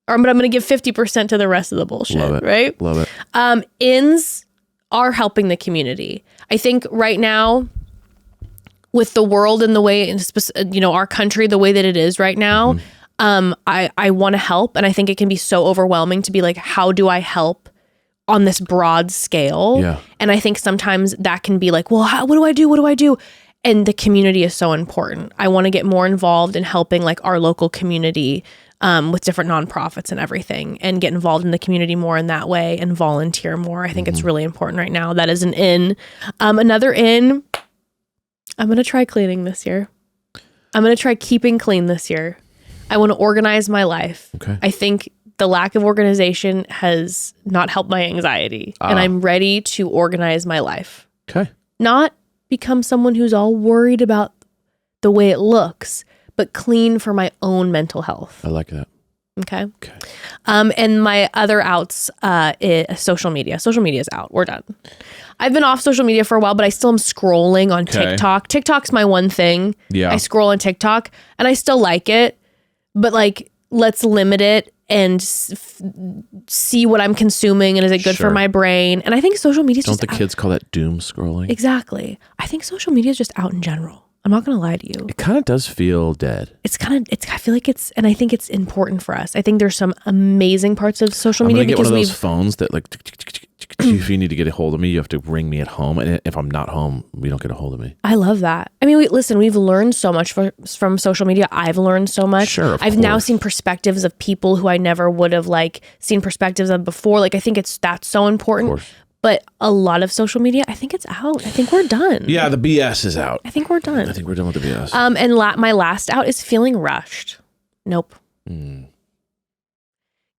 but I'm going to give 50% to the rest of the bullshit. Love it. Right? Love it. Ins are helping the community. I think right now, with the world and the way, our country, the way that it is right now, I want to help. And I think it can be so overwhelming to be like, how do I help on this broad scale? Yeah. And I think sometimes that can be like, well, what do I do? What do I do? And the community is so important. I want to get more involved in helping like our local community with different nonprofits and everything, and get involved in the community more in that way and volunteer more. I think it's really important right now. That is an in. Another in, I'm going to try cleaning this year. I'm going to try keeping clean this year. I want to organize my life. Okay. I think the lack of organization has not helped my anxiety, and I'm ready to organize my life. Okay. Not become someone who's all worried about the way it looks, but clean for my own mental health. I like that. Okay. And my other outs is social media. Social media is out. We're done. I've been off social media for a while, but I still am scrolling on TikTok. TikTok's my one thing. Yeah. I scroll on TikTok and I still like it, but like, let's limit it and see what I'm consuming, and is it good for my brain? And I think social media is Don't the kids call that doom scrolling? Exactly. I think social media is just out in general. I'm not going to lie to you. It kind of does feel dead. I feel like and I think it's important for us. I think there's some amazing parts of social media I'm gonna because get one of those phones that like, if you need to get a hold of me, you have to ring me at home. And if I'm not home, we don't get a hold of me. I love that. I mean, we've learned so much from social media. I've learned so much. Sure, I've now seen perspectives of people who I never would have like seen perspectives of before. Like, I think that's so important. Of course. But a lot of social media, I think it's out. I think we're done. Yeah, the BS is out. I think we're done. I think we're done with the BS. And my last out is feeling rushed. Nope.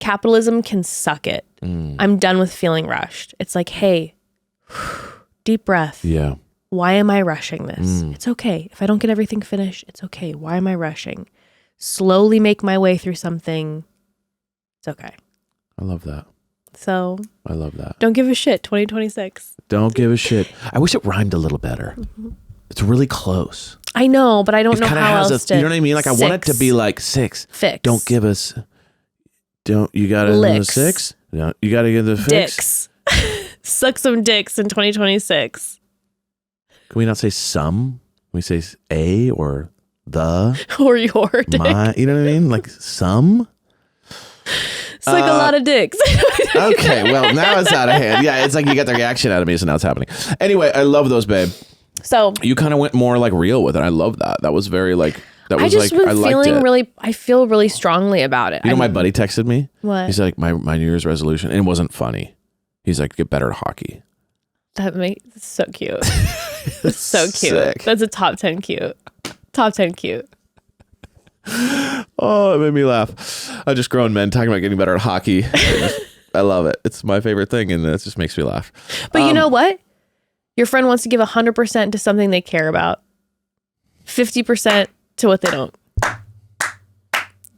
Capitalism can suck it. I'm done with feeling rushed. It's like, hey, deep breath. Yeah. Why am I rushing this? It's okay. If I don't get everything finished, it's okay. Why am I rushing? Slowly make my way through something. It's okay. I love that. So I love that. Don't give a shit. 2026. Don't give a shit. I wish it rhymed a little better. It's really close. I know, but I don't know how else to. You know what I mean? Like, I want it to be like 6. Fix. Don't give us. You got to give us 6. No, you got to give the fix. Dicks. Suck some dicks in 2026. Can we not say some? Can we say a or the or your dick? You know what I mean? Like some. It's like a lot of dicks. Okay, well, now it's out of hand. Yeah, it's like you got the reaction out of me, so now it's happening. Anyway, I love those, babe. So you kind of went more like real with it. I love that. That was very like. That was I just like been I liked feeling it. really. I feel really strongly about it. You know, my buddy texted me. What? He's like, my New Year's resolution, and it wasn't funny. He's like, get better at hockey. That makes so cute. It's so cute. Sick. That's a top 10 cute. Top 10 cute. Oh, it made me laugh. Just grown men talking about getting better at hockey. I love it. It's my favorite thing, and it just makes me laugh. But you know what? Your friend wants to give 100% to something they care about. 50% to what they don't.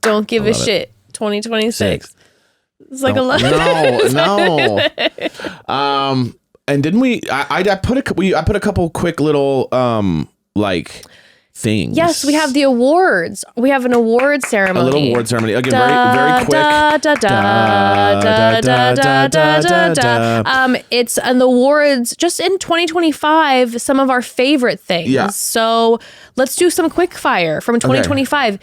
Don't give a shit. 2026. It's like a lot. No. And didn't we? I put a couple quick little like things. Yes, we have the awards. We have an award ceremony. A little award ceremony. Again, very quick. It's an awards just in 2025. Some of our favorite things. Yeah. So let's do some quick fire from 2025. Okay.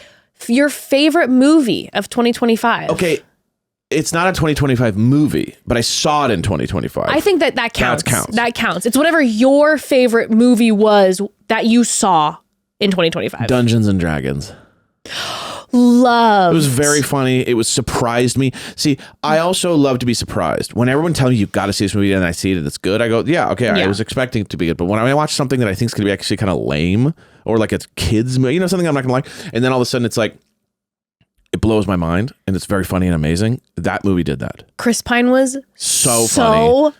Your favorite movie of 2025. Okay. It's not a 2025 movie, but I saw it in 2025. I think that counts. That counts. It's whatever your favorite movie was that you saw in 2025. Dungeons and Dragons. Love. It was very funny. It was surprised me. See, I also love to be surprised. When everyone tells me you got to see this movie and I see it and it's good, I go, yeah, okay, I was expecting it to be good. But when I watch something that I think is going to be actually kind of lame, or like it's kids movie, something I'm not going to like, and then all of a sudden it's like, it blows my mind, and it's very funny and amazing. That movie did that. Chris Pine was so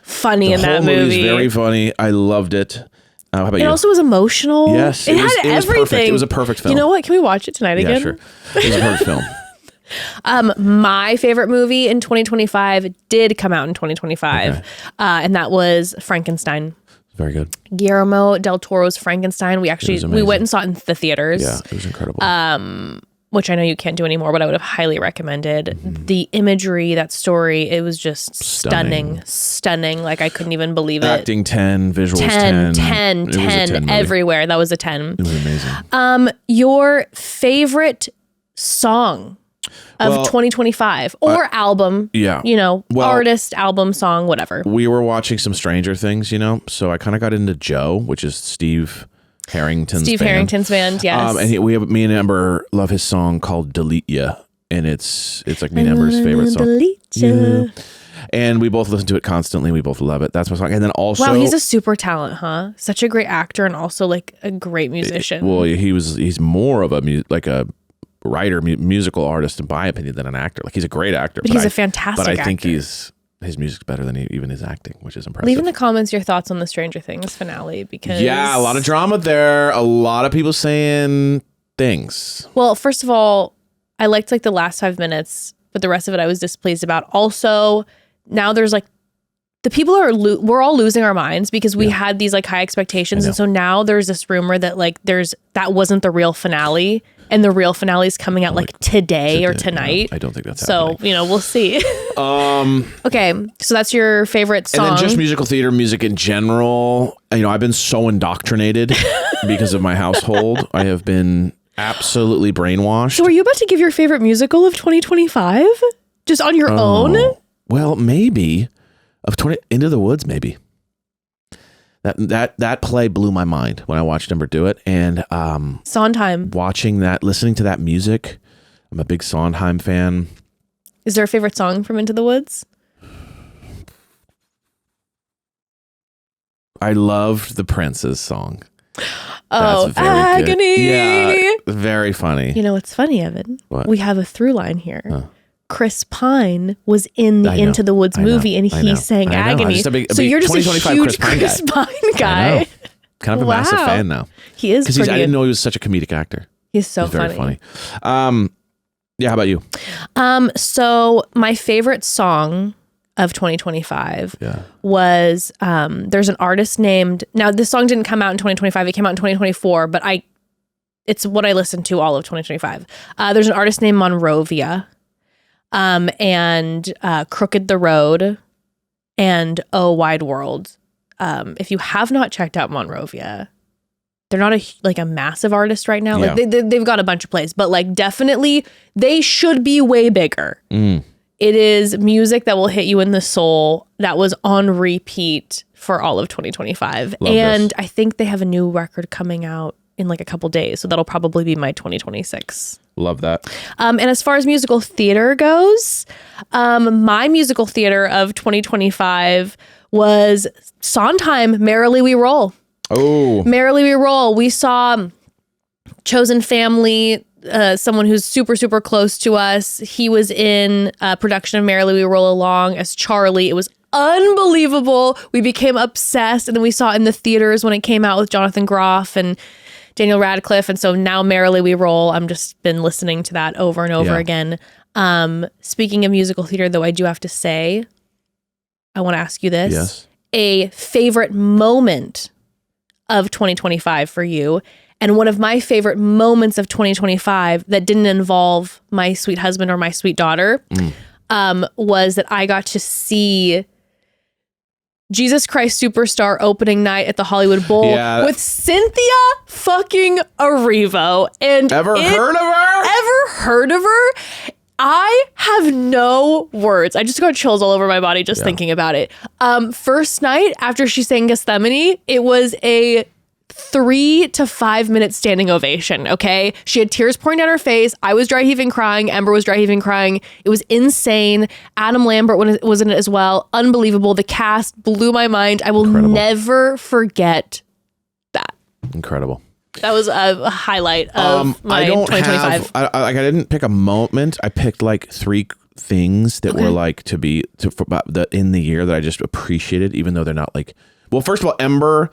funny in that movie. The whole movie was very funny. I loved it. How about you? It also was emotional. Yes. It had everything. Perfect. It was a perfect film. You know what? Can we watch it tonight again? Yeah, sure. It was a perfect film. My favorite movie in 2025 did come out in 2025, and that was Frankenstein. Very good. Guillermo del Toro's Frankenstein. We went and saw it in the theaters. Yeah, it was incredible. which I know you can't do anymore, but I would have highly recommended. The imagery, that story, it was just stunning. Like I couldn't even believe it. Acting 10, visuals 10. 10 everywhere. That was a 10. It was amazing. Your favorite song of 2025 or album? Yeah. Artist, album, song, whatever. We were watching some Stranger Things, so I kind of got into Joe, which is Steve Harrington's band, yes. And me and Amber love his song called "Delete Ya," and it's like me and Amber's favorite song. Delete ya. Yeah. And we both listen to it constantly. We both love it. That's my song. And then also, wow, he's a super talent, huh? Such a great actor and also like a great musician. Well, he's more of a writer, musical artist, in my opinion, than an actor. Like he's a great actor, but he's a fantastic actor. But I think his music's better than even his acting, which is impressive. Leave in the comments your thoughts on the Stranger Things finale, because a lot of drama there. A lot of people saying things. Well, first of all, I liked like the last 5 minutes, but the rest of it I was displeased about. Also, now there's like the people we're all losing our minds because we had these like high expectations, and so now there's this rumor that like that wasn't the real finale. And the real finale is coming out like today or tonight. No, I don't think that's happening. So, we'll see. Okay. So that's your favorite song. And then just musical theater music in general. I've been so indoctrinated because of my household. I have been absolutely brainwashed. So are you about to give your favorite musical of 2025? Just on your own? Well, maybe. Into the Woods, maybe. That play blew my mind when I watched Amber do it, and Sondheim. Watching that, listening to that music, I'm a big Sondheim fan. Is there a favorite song from Into the Woods? I loved the Prince's song. Oh, Agony! Good. Yeah, very funny. You know what's funny, Evan? What? We have a through line here. Huh. Chris Pine was in the Into the Woods movie, and he sang Agony. So you're just a huge Chris Pine guy. Kind of a massive fan now. He is because I didn't know he was such a comedic actor. He's so funny. Very funny. Yeah, how about you? So my favorite song of 2025 was there's an artist named, now this song didn't come out in 2025, it came out in 2024, but it's what I listened to all of 2025. There's an artist named Monrovia. And Crooked the Road and Oh Wide World. If you have not checked out Monrovia, they're not a massive artist right now. Yeah. Like they've got a bunch of plays, but like definitely they should be way bigger. It is music that will hit you in the soul. That was on repeat for all of 2025. I think they have a new record coming out in like a couple days. So that'll probably be my 2026. Love that. And as far as musical theater goes, my musical theater of 2025 was Sondheim, Merrily We Roll. Oh. Merrily We Roll. We saw Chosen Family, someone who's super, super close to us. He was in a production of Merrily We Roll Along as Charlie. It was unbelievable. We became obsessed. And then we saw it in the theaters when it came out with Jonathan Groff and Daniel Radcliffe. And so now Merrily We Roll, I'm just been listening to that over and over again. Speaking of musical theater, though, I do have to say, I want to ask you this. Yes. A favorite moment of 2025 for you. And one of my favorite moments of 2025 that didn't involve my sweet husband or my sweet daughter was that I got to see Jesus Christ Superstar opening night at the Hollywood Bowl with Cynthia fucking Erivo. And Ever heard of her? I have no words. I just got chills all over my body just thinking about it. First night after she sang Gethsemane, it was a 3 to 5 minute standing ovation. Okay. She had tears pouring down her face. I was dry heaving crying. Ember was dry heaving crying. It was insane. Adam Lambert was in it as well. Unbelievable. The cast blew my mind. I will never forget that. Incredible. That was a highlight of my 2025. I didn't pick a moment. I picked like 3 things that were like in the year that I just appreciated, even though they're not like, well, first of all, Ember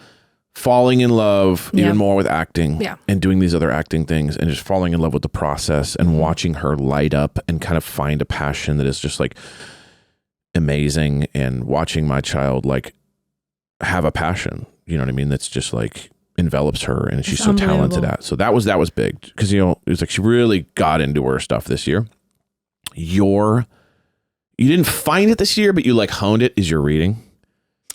falling in love even more with acting and doing these other acting things and just falling in love with the process and watching her light up and kind of find a passion that is just like amazing, and watching my child like have a passion, you know what I mean? That's just like envelops her, and she's It's so talented unbelievable. at. So that was big because it was like she really got into her stuff this year. You didn't find it this year, but you like honed it. Is your reading?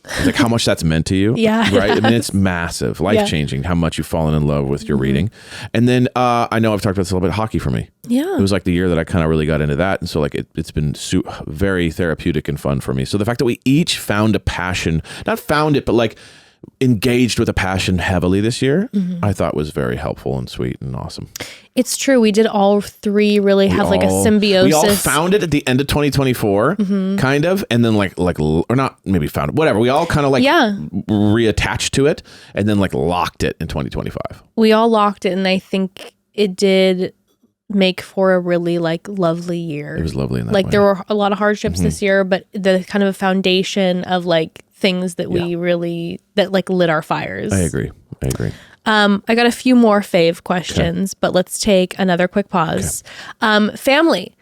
It's like how much that's meant to you. Yeah. Right. I mean, it's massive, life changing. How much you've fallen in love with your reading, and then I know I've talked about this a little bit. Hockey for me. Yeah. It was like the year that I kind of really got into that. And so like it's been very therapeutic and fun for me. So the fact that we each found a passion, not found it, but like engaged with a passion heavily this year, I thought was very helpful and sweet and awesome. It's true. We did all three really have like a symbiosis. We all found it at the end of 2024, kind of. And then like, or not maybe found it, whatever. We all kind of like reattached to it and then like locked it in 2025. We all locked it. And I think it did make for a really like lovely year. It was lovely in that like way. there were a lot of hardships this year, but the kind of a foundation of like things that we really that like lit our fires. I agree. I got a few more fave questions, but let's take another quick pause. Family.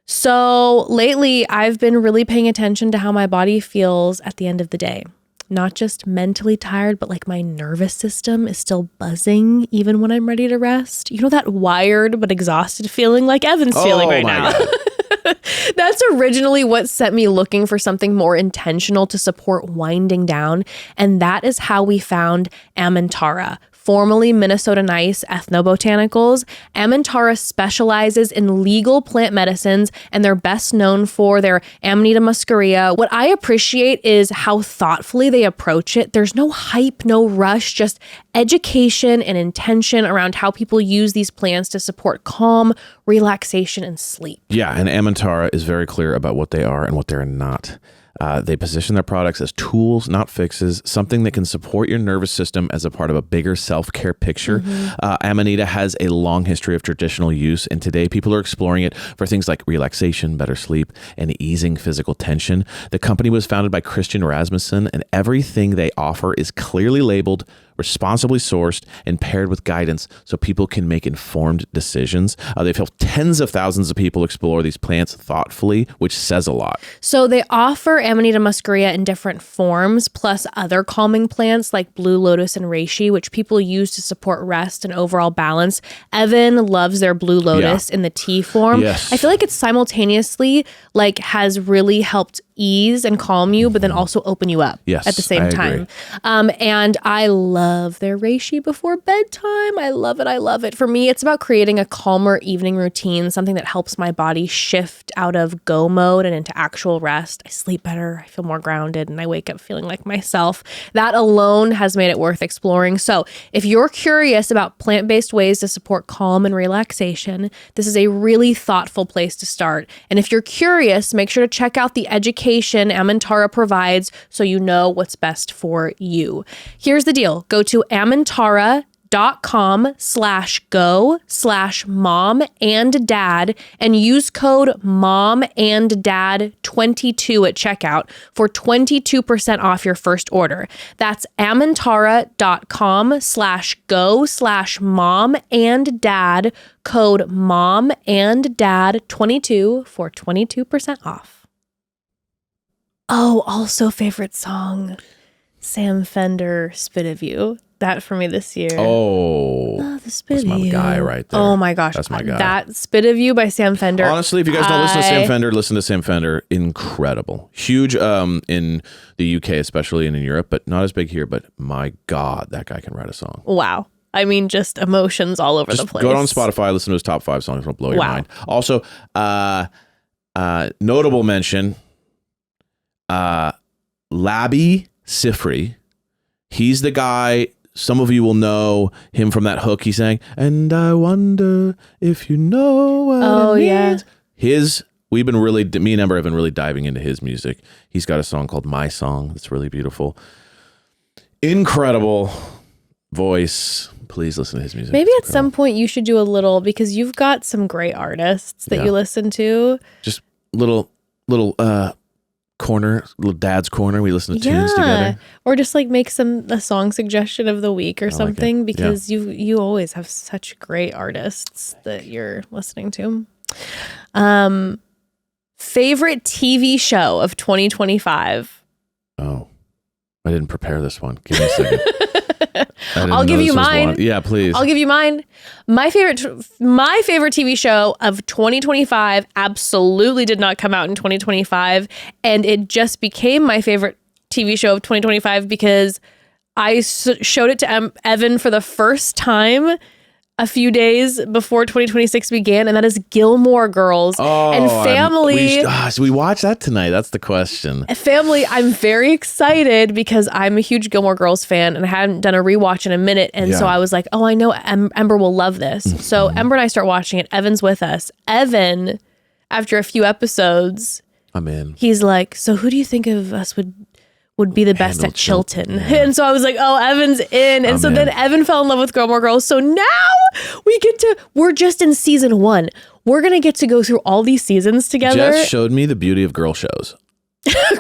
So lately I've been really paying attention to how my body feels at the end of the day. Not just mentally tired, but like my nervous system is still buzzing even when I'm ready to rest. You know that wired but exhausted feeling like Evan's feeling right now? God. That's originally what set me looking for something more intentional to support winding down. And that is how we found Amantara, formerly Minnesota Nice Ethnobotanicals. Amantara specializes in legal plant medicines, and they're best known for their Amanita muscaria. What I appreciate is how thoughtfully they approach it. There's no hype, no rush, just education and intention around how people use these plants to support calm, relaxation, and sleep. Yeah, and Amantara is very clear about what they are and what they're not. They position their products as tools, not fixes, something that can support your nervous system as a part of a bigger self-care picture. Amanita has a long history of traditional use, and today people are exploring it for things like relaxation, better sleep, and easing physical tension. The company was founded by Christian Rasmussen, and everything they offer is clearly labeled, responsibly sourced, and paired with guidance so people can make informed decisions. They've helped tens of thousands of people explore these plants thoughtfully, which says a lot. So they offer Amanita muscaria in different forms, plus other calming plants like blue lotus and reishi, which people use to support rest and overall balance. Evan loves their blue lotus in the tea form. Yes. I feel like it's simultaneously like has really helped ease and calm you, but then also open you up at the same time. And I love their reishi before bedtime. I love it. For me, it's about creating a calmer evening routine, something that helps my body shift out of go mode and into actual rest. I sleep better, I feel more grounded, and I wake up feeling like myself. That alone has made it worth exploring. So if you're curious about plant-based ways to support calm and relaxation, this is a really thoughtful place to start. And if you're curious, make sure to check out the education Amantara provides so you know what's best for you. Here's the deal. Go to amantara.com/go/mom-and-dad and use code MOM-AND-DAD22 at checkout for 22% off your first order. That's amantara.com/go/mom-and-dad, code MOM-AND-DAD22 for 22% off. Oh, also favorite song, Sam Fender, Spit of You. That for me this year. Oh, The Spit that's of my You. guy right there. Oh my gosh. That's my guy. That Spit of You by Sam Fender. Honestly, if you guys don't listen to Sam Fender, listen to Sam Fender. Incredible. Huge in the UK, especially, and in Europe, but not as big here. But my God, that guy can write a song. Wow. I mean, just emotions all over the place. Go on Spotify, listen to his top 5 songs. It'll blow your mind. Also, notable mention, Labi Sifri. He's the guy, some of you will know him from that hook he sang, and I wonder if you know what it means. Me and Ember have been really diving into his music. He's got a song called My Song that's really beautiful. Incredible voice. Please listen to his music. Maybe at some point you should do a little, because you've got some great artists that you listen to. Just little corner, little dad's corner. We listen to tunes together, or just like make a song suggestion of the week or something, because you always have such great artists that you're listening to. Favorite TV show of 2025? Oh, I didn't prepare this one. Give me a second. I'll give you mine. Yeah, please. I'll give you mine. My favorite TV show of 2025 absolutely did not come out in 2025, and it just became my favorite TV show of 2025 because I showed it to Evan for the first time a few days before 2026 began, and that is Gilmore Girls and Family. So we watched that tonight. That's the question. Family, I'm very excited because I'm a huge Gilmore Girls fan, and I hadn't done a rewatch in a minute, and so I was like, oh, I know Ember will love this. So Ember and I start watching it. Evan's with us. Evan, after a few episodes, I'm in. He's like, so who do you think of us would be the best at Chilton? Yeah. And so I was like, oh, Evan's in. And then Evan fell in love with Gilmore Girls. So now we're just in season 1. We're going to get to go through all these seasons together. Jess showed me the beauty of girl shows.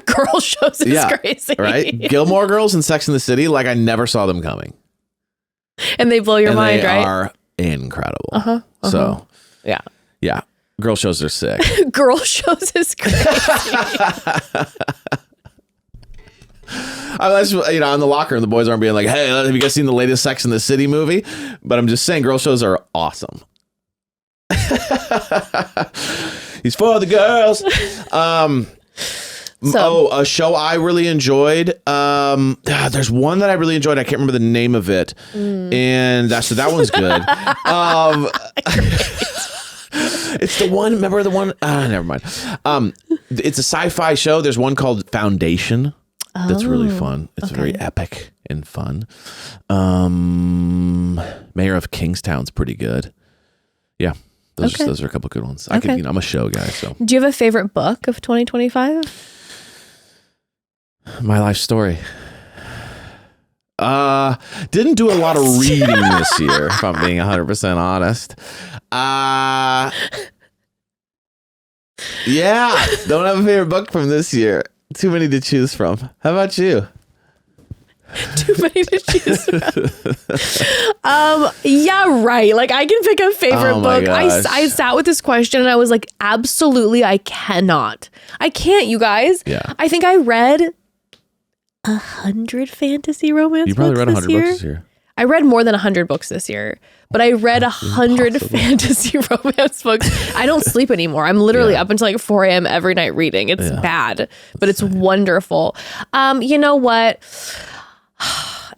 Girl shows is crazy. Right? Gilmore Girls and Sex and the City, like I never saw them coming. And they blow your mind, right? They are incredible. So, yeah. Girl shows are sick. Girl shows is crazy. I was, in the locker room, the boys aren't being like, hey, have you guys seen the latest Sex and the City movie? But I'm just saying, girl shows are awesome. He's for the girls. A show I really enjoyed. There's one that I really enjoyed. I can't remember the name of it. And so that one's good. It's the one, remember the one? Never mind. It's a sci-fi show. There's one called Foundation. That's really fun. It's very epic and fun. Mayor of Kingstown's pretty good. Yeah, those are a couple good ones. I'm a show guy. So, do you have a favorite book of 2025? My life story. Didn't do a lot of reading this year, if I'm being 100% honest. Yeah, don't have a favorite book from this year. Too many to choose from. How about you? Too many to choose from. Yeah, right. Like I can pick a favorite book. I sat with this question and I was like, absolutely, I cannot. I can't, you guys. Yeah. I think I read 100 fantasy romance books. You probably read 100 books this year. I read more than 100 books this year, but I read 100 fantasy romance books. I don't sleep anymore. I'm literally up until like 4 a.m. every night reading. It's bad, but it's wonderful. You know what?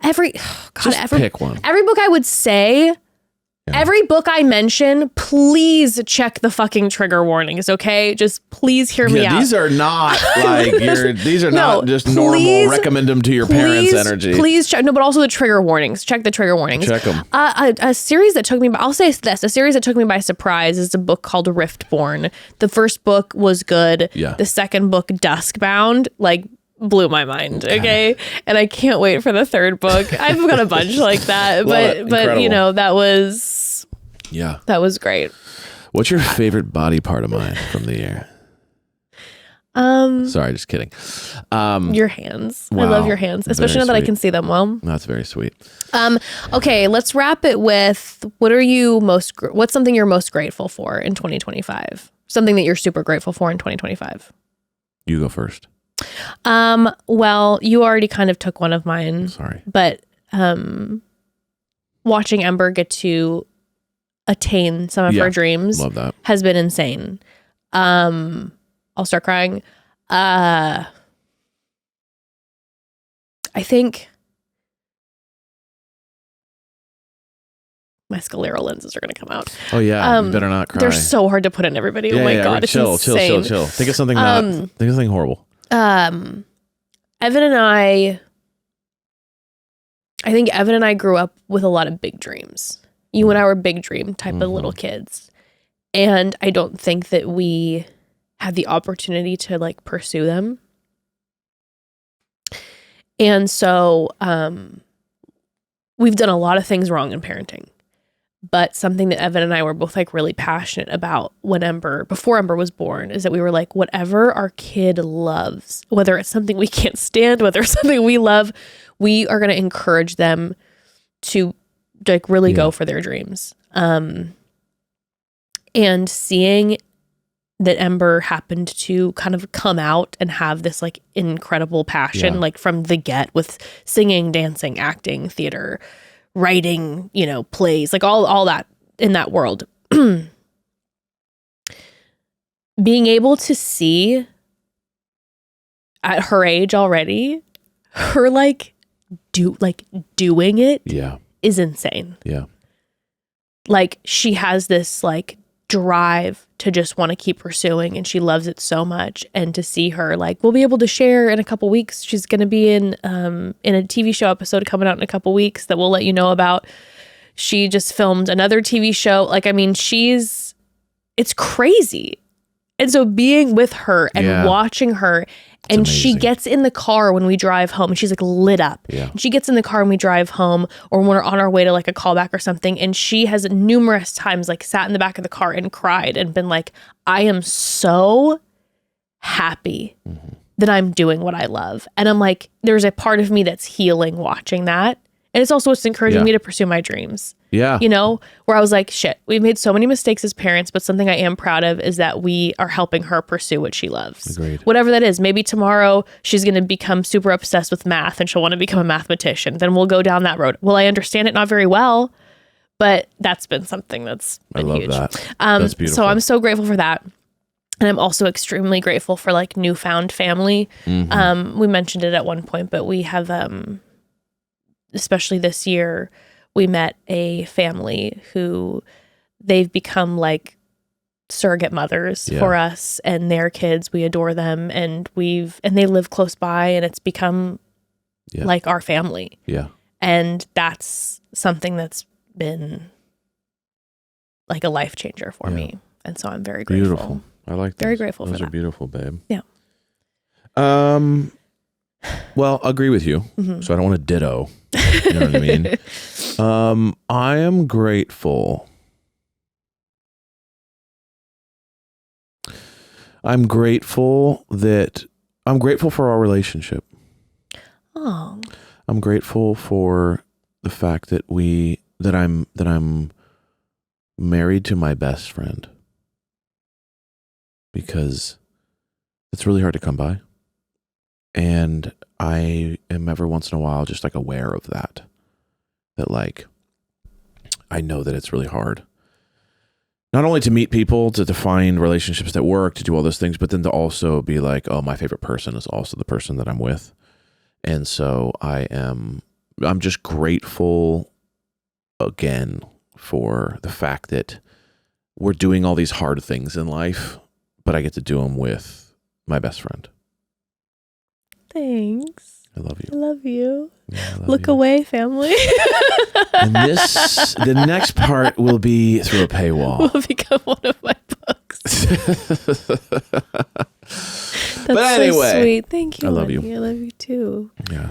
Pick one. Every book I would say, every book I mention, please check the fucking trigger warnings, okay? Just please hear me out. These are not like not just normal recommend them to your parents energy. Please check. No, but also the trigger warnings. Check the trigger warnings. Check them. A series that took me by, I'll say this, a series that took me by surprise is a book called Riftborn. The first book was good. Yeah. The second book, Duskbound, blew my mind. Okay. And I can't wait for the third book. I've got a bunch like that, but Incredible. that was great. What's your favorite body part of mine from the year? Sorry, just kidding. Your hands. Wow, I love your hands, especially now that I can see them well. That's very sweet. Okay, let's wrap it with what's something you're most grateful for in 2025? Something that you're super grateful for in 2025. You go first. Well, you already kind of took one of mine. Sorry. But watching Ember get to attain some of her dreams love that. Has been insane. I'll start crying. I think my scleral lenses are going to come out. Oh yeah, you better not cry. They're so hard to put in everybody. Oh my God, it's insane. Chill. Think of something think of something horrible. Evan and I think Evan and I grew up with a lot of big dreams. You and I were big dream type of little kids. And I don't think that we had the opportunity to pursue them. And so we've done a lot of things wrong in parenting. But something that Evan and I were both really passionate about before Ember was born, is that we were like, whatever our kid loves, whether it's something we can't stand, whether it's something we love, we are going to encourage them to really go for their dreams. And seeing that Ember happened to kind of come out and have this like incredible passion, like from the get, with singing, dancing, acting, theater, writing, you know, plays, like all that in that world. Being able to see at her age already, her like doing it is insane. Yeah. Like she has this like drive to just want to keep pursuing, and she loves it so much. And to see her, like, we'll be able to share in a couple weeks. She's going to be in a TV show episode coming out in a couple weeks that we'll let you know about. She just filmed another TV show. Like, I mean, it's crazy. And so being with her and watching her, and she gets in the car when we drive home, and she's like lit up. Yeah. And she gets in the car when we drive home, or when we're on our way to like a callback or something. And she has numerous times like sat in the back of the car and cried and been like, I am so happy that I'm doing what I love. And I'm like, there's a part of me that's healing watching that. And it's also what's encouraging me to pursue my dreams. Yeah. You know, where I was like, shit, we've made so many mistakes as parents, but something I am proud of is that we are helping her pursue what she loves. Agreed. Whatever that is. Maybe tomorrow she's going to become super obsessed with math and she'll want to become a mathematician. Then we'll go down that road. Will I understand it? Not very well, but that's been something that's been huge. I love that. That's beautiful. So I'm so grateful for that. And I'm also extremely grateful for like newfound family. We mentioned it at one point, but we have, especially this year, we met a family who they've become like surrogate mothers for us and their kids. We adore them, and they live close by, and it's become like our family. Yeah. And that's something that's been like a life changer for me. And so I'm very grateful. Beautiful. I like that. Very grateful for that. Those are beautiful, babe. Yeah. Well, I agree with you. So I don't want to ditto. You know what I mean? I am grateful. I'm grateful for our relationship. Oh. I'm grateful for the fact that I'm married to my best friend, because it's really hard to come by. And I am every once in a while just like aware of that like, I know that it's really hard. Not only to meet people, to find relationships that work, to do all those things, but then to also be like, oh, my favorite person is also the person that I'm with. And so I'm just grateful again for the fact that we're doing all these hard things in life, but I get to do them with my best friend. Thanks. I love you. I love you. Yeah, Look away, family. And the next part will be through a paywall. Will become one of my books. That's but anyway, so sweet. Thank you. I love you. I love you too. Yeah.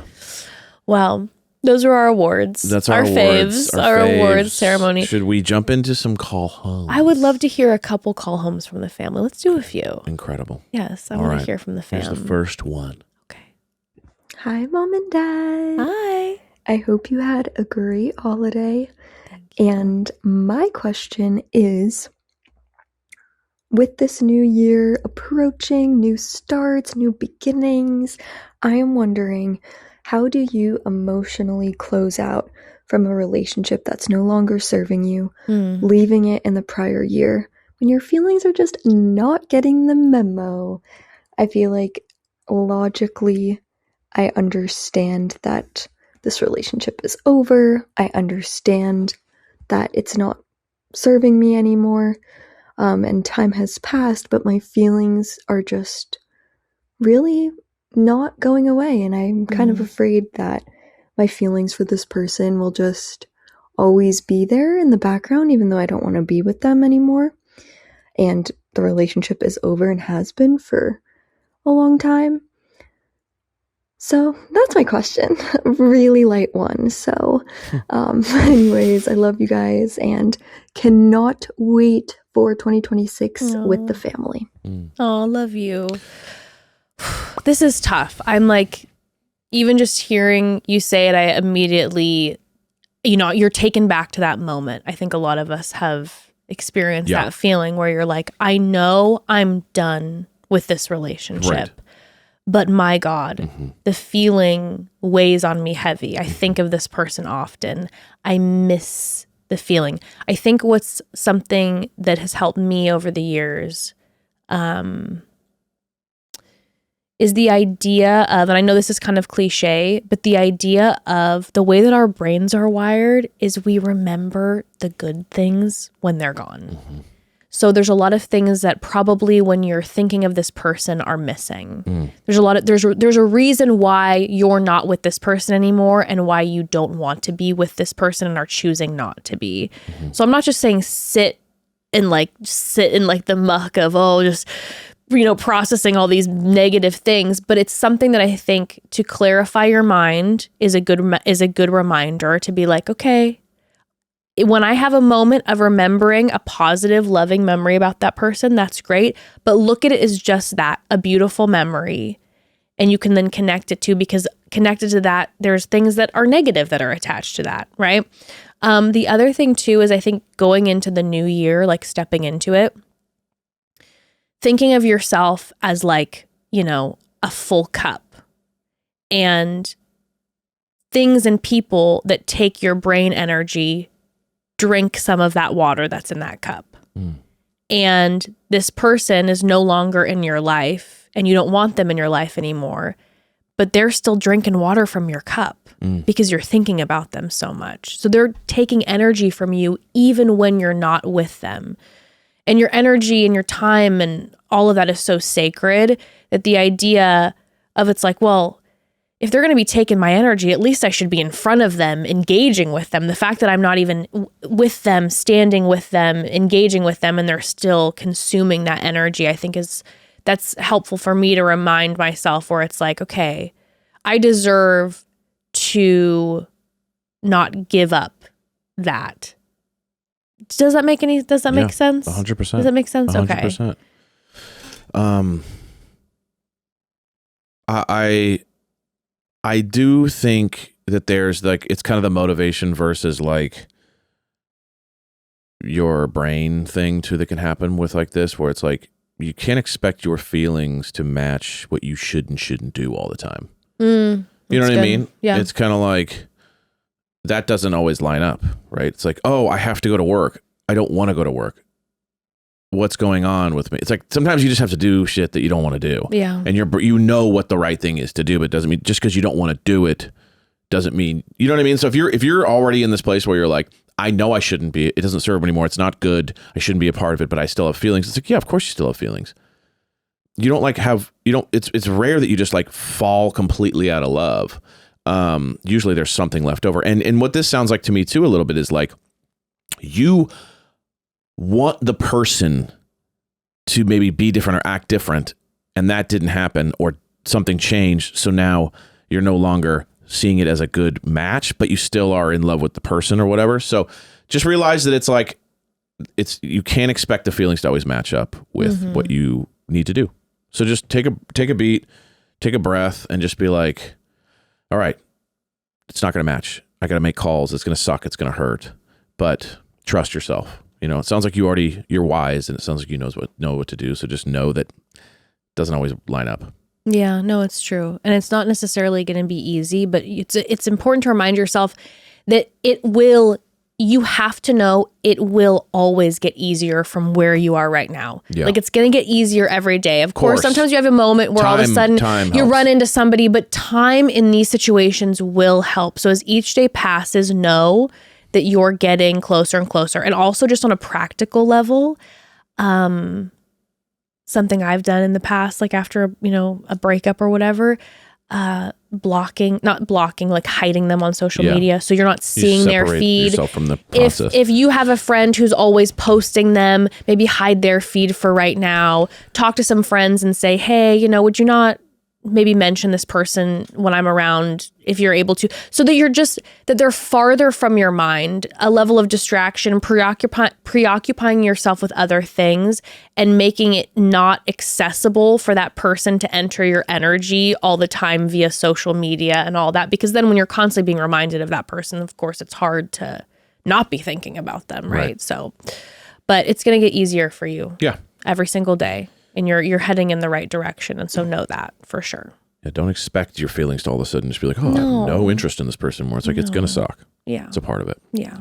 Well, those are our awards. That's our awards. Faves. Our awards ceremony. Should we jump into some call homes? I would love to hear a couple call homes from the family. Let's do a few. Incredible. Yes, I want to hear from the family. Here's the first one. Okay. Hi, Mom and Dad. Hi. I hope you had a great holiday. And my question is, with this new year approaching, new starts, new beginnings, I am wondering, how do you emotionally close out from a relationship that's no longer serving you, leaving it in the prior year, when your feelings are just not getting the memo? I feel like logically, I understand that this relationship is over. I understand that it's not serving me anymore, and time has passed, but my feelings are just really not going away, and I'm kind of afraid that my feelings for this person will just always be there in the background, even though I don't want to be with them anymore, and the relationship is over and has been for a long time. So that's my question. Really light one. So anyways, I love you guys and cannot wait for 2026 with the family. Oh, love you. This is tough. I'm like, even just hearing you say it, I immediately, you're taken back to that moment. I think a lot of us have experienced that feeling where you're like, I know I'm done with this relationship. Right. But my God, the feeling weighs on me heavy. I think of this person often. I miss the feeling. I think what's something that has helped me over the years is the idea of, and I know this is kind of cliche, but the idea of the way that our brains are wired is we remember the good things when they're gone. So there's a lot of things that probably when you're thinking of this person are missing. There's a reason why you're not with this person anymore and why you don't want to be with this person and are choosing not to be. So I'm not just saying sit in like the muck of, just, processing all these negative things, but it's something that I think to clarify your mind is a good reminder to be like, okay, when I have a moment of remembering a positive, loving memory about that person, that's great. But look at it as just that, a beautiful memory. And you can then connect it to, because connected to that, there's things that are negative that are attached to that, right? The other thing too is I think going into the new year, like stepping into it, thinking of yourself as like, a full cup, and things and people that take your brain energy drink some of that water that's in that cup. And this person is no longer in your life and you don't want them in your life anymore, but they're still drinking water from your cup because you're thinking about them so much. So they're taking energy from you even when you're not with them. And your energy and your time and all of that is so sacred that the idea of it's like, well, if they're going to be taking my energy, at least I should be in front of them, engaging with them. The fact that I'm not even with them, standing with them, engaging with them, and they're still consuming that energy, I think that's helpful for me to remind myself where it's like, okay, I deserve to not give up that. Does that make sense? 100%. Does that make sense? 100%. Okay. I do think that there's like, it's kind of the motivation versus like your brain thing too that can happen with like this, where it's like, you can't expect your feelings to match what you should and shouldn't do all the time. You know what I mean? Yeah. It's kind of like, that doesn't always line up, right? It's like, oh, I have to go to work. I don't want to go to work. What's going on with me? It's like sometimes you just have to do shit that you don't want to do. Yeah. And you know what the right thing is to do, but it doesn't mean just because you don't want to do it doesn't mean, you know what I mean? So if you're already in this place where you're like, I know I shouldn't be, it doesn't serve anymore, it's not good, I shouldn't be a part of it, but I still have feelings. It's like, yeah, of course you still have feelings. You don't like it's rare that you just like fall completely out of love. Usually there's something left over. And what this sounds like to me too a little bit is like, you want the person to maybe be different or act different, and that didn't happen, or something changed, so now you're no longer seeing it as a good match, but you still are in love with the person or whatever. So just realize that it's like, you can't expect the feelings to always match up with what you need to do. So just take a beat, take a breath, and just be like, all right, it's not going to match. I got to make calls. It's going to suck. It's going to hurt, but trust yourself. It sounds like you're wise, and it sounds like you know what to do. So just know that it doesn't always line up. Yeah, no, it's true. And it's not necessarily going to be easy, but it's important to remind yourself that you have to know it will always get easier from where you are right now. Yeah. Like it's going to get easier every day. Of course, sometimes you have a moment where all of a sudden you run into somebody, but time in these situations will help. So as each day passes, know that you're getting closer and closer. And also just on a practical level, something I've done in the past, like after, a breakup or whatever, not blocking, like hiding them on social media. So you're not seeing their feed. Yourself from the process. If you have a friend who's always posting them, maybe hide their feed for right now. Talk to some friends and say, hey, would you not maybe mention this person when I'm around if you're able to, so that that they're farther from your mind, a level of distraction, preoccupying yourself with other things and making it not accessible for that person to enter your energy all the time via social media and all that. Because then when you're constantly being reminded of that person, of course, it's hard to not be thinking about them. Right. So, but it's going to get easier for you. Yeah. Every single day. And you're heading in the right direction. And so know that for sure. Yeah, don't expect your feelings to all of a sudden just be like, I have no interest in this person more. It's like, it's going to suck. Yeah. It's a part of it. Yeah.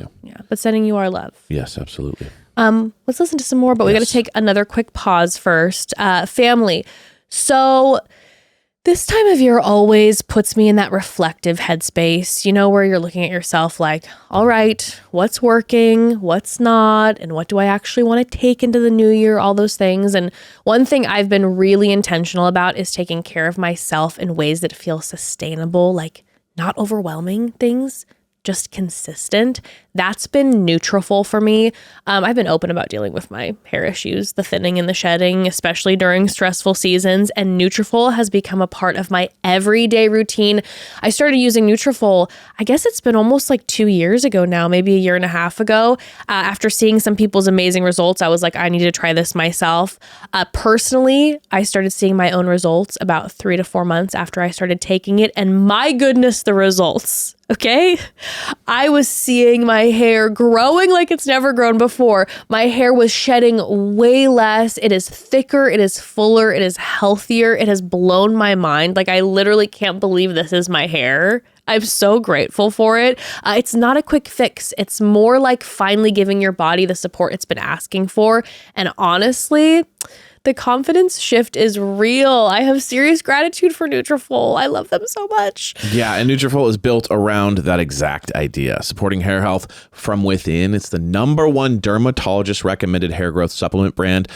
But sending you our love. Yes, absolutely. Let's listen to some more, but we got to take another quick pause first. Family. So this time of year always puts me in that reflective headspace, where you're looking at yourself like, all right, what's working, what's not, and what do I actually want to take into the new year, all those things. And one thing I've been really intentional about is taking care of myself in ways that feel sustainable, like not overwhelming things, just consistent. That's been Nutrafol for me. I've been open about dealing with my hair issues, the thinning and the shedding, especially during stressful seasons. And Nutrafol has become a part of my everyday routine. I started using Nutrafol, I guess it's been almost like 2 years ago now, maybe a year and a half ago. After seeing some people's amazing results, I was like, I need to try this myself. Personally, I started seeing my own results about 3 to 4 months after I started taking it. And my goodness, the results. Okay. I was seeing my hair growing like it's never grown before. My hair was shedding way less. It is thicker. It is fuller. It is healthier. It has blown my mind. Like, I literally can't believe this is my hair. I'm so grateful for it. It's not a quick fix. It's more like finally giving your body the support it's been asking for. And honestly, the confidence shift is real. I have serious gratitude for Nutrafol. I love them so much. Yeah, and Nutrafol is built around that exact idea, supporting hair health from within. It's the #1 dermatologist recommended hair growth supplement brand,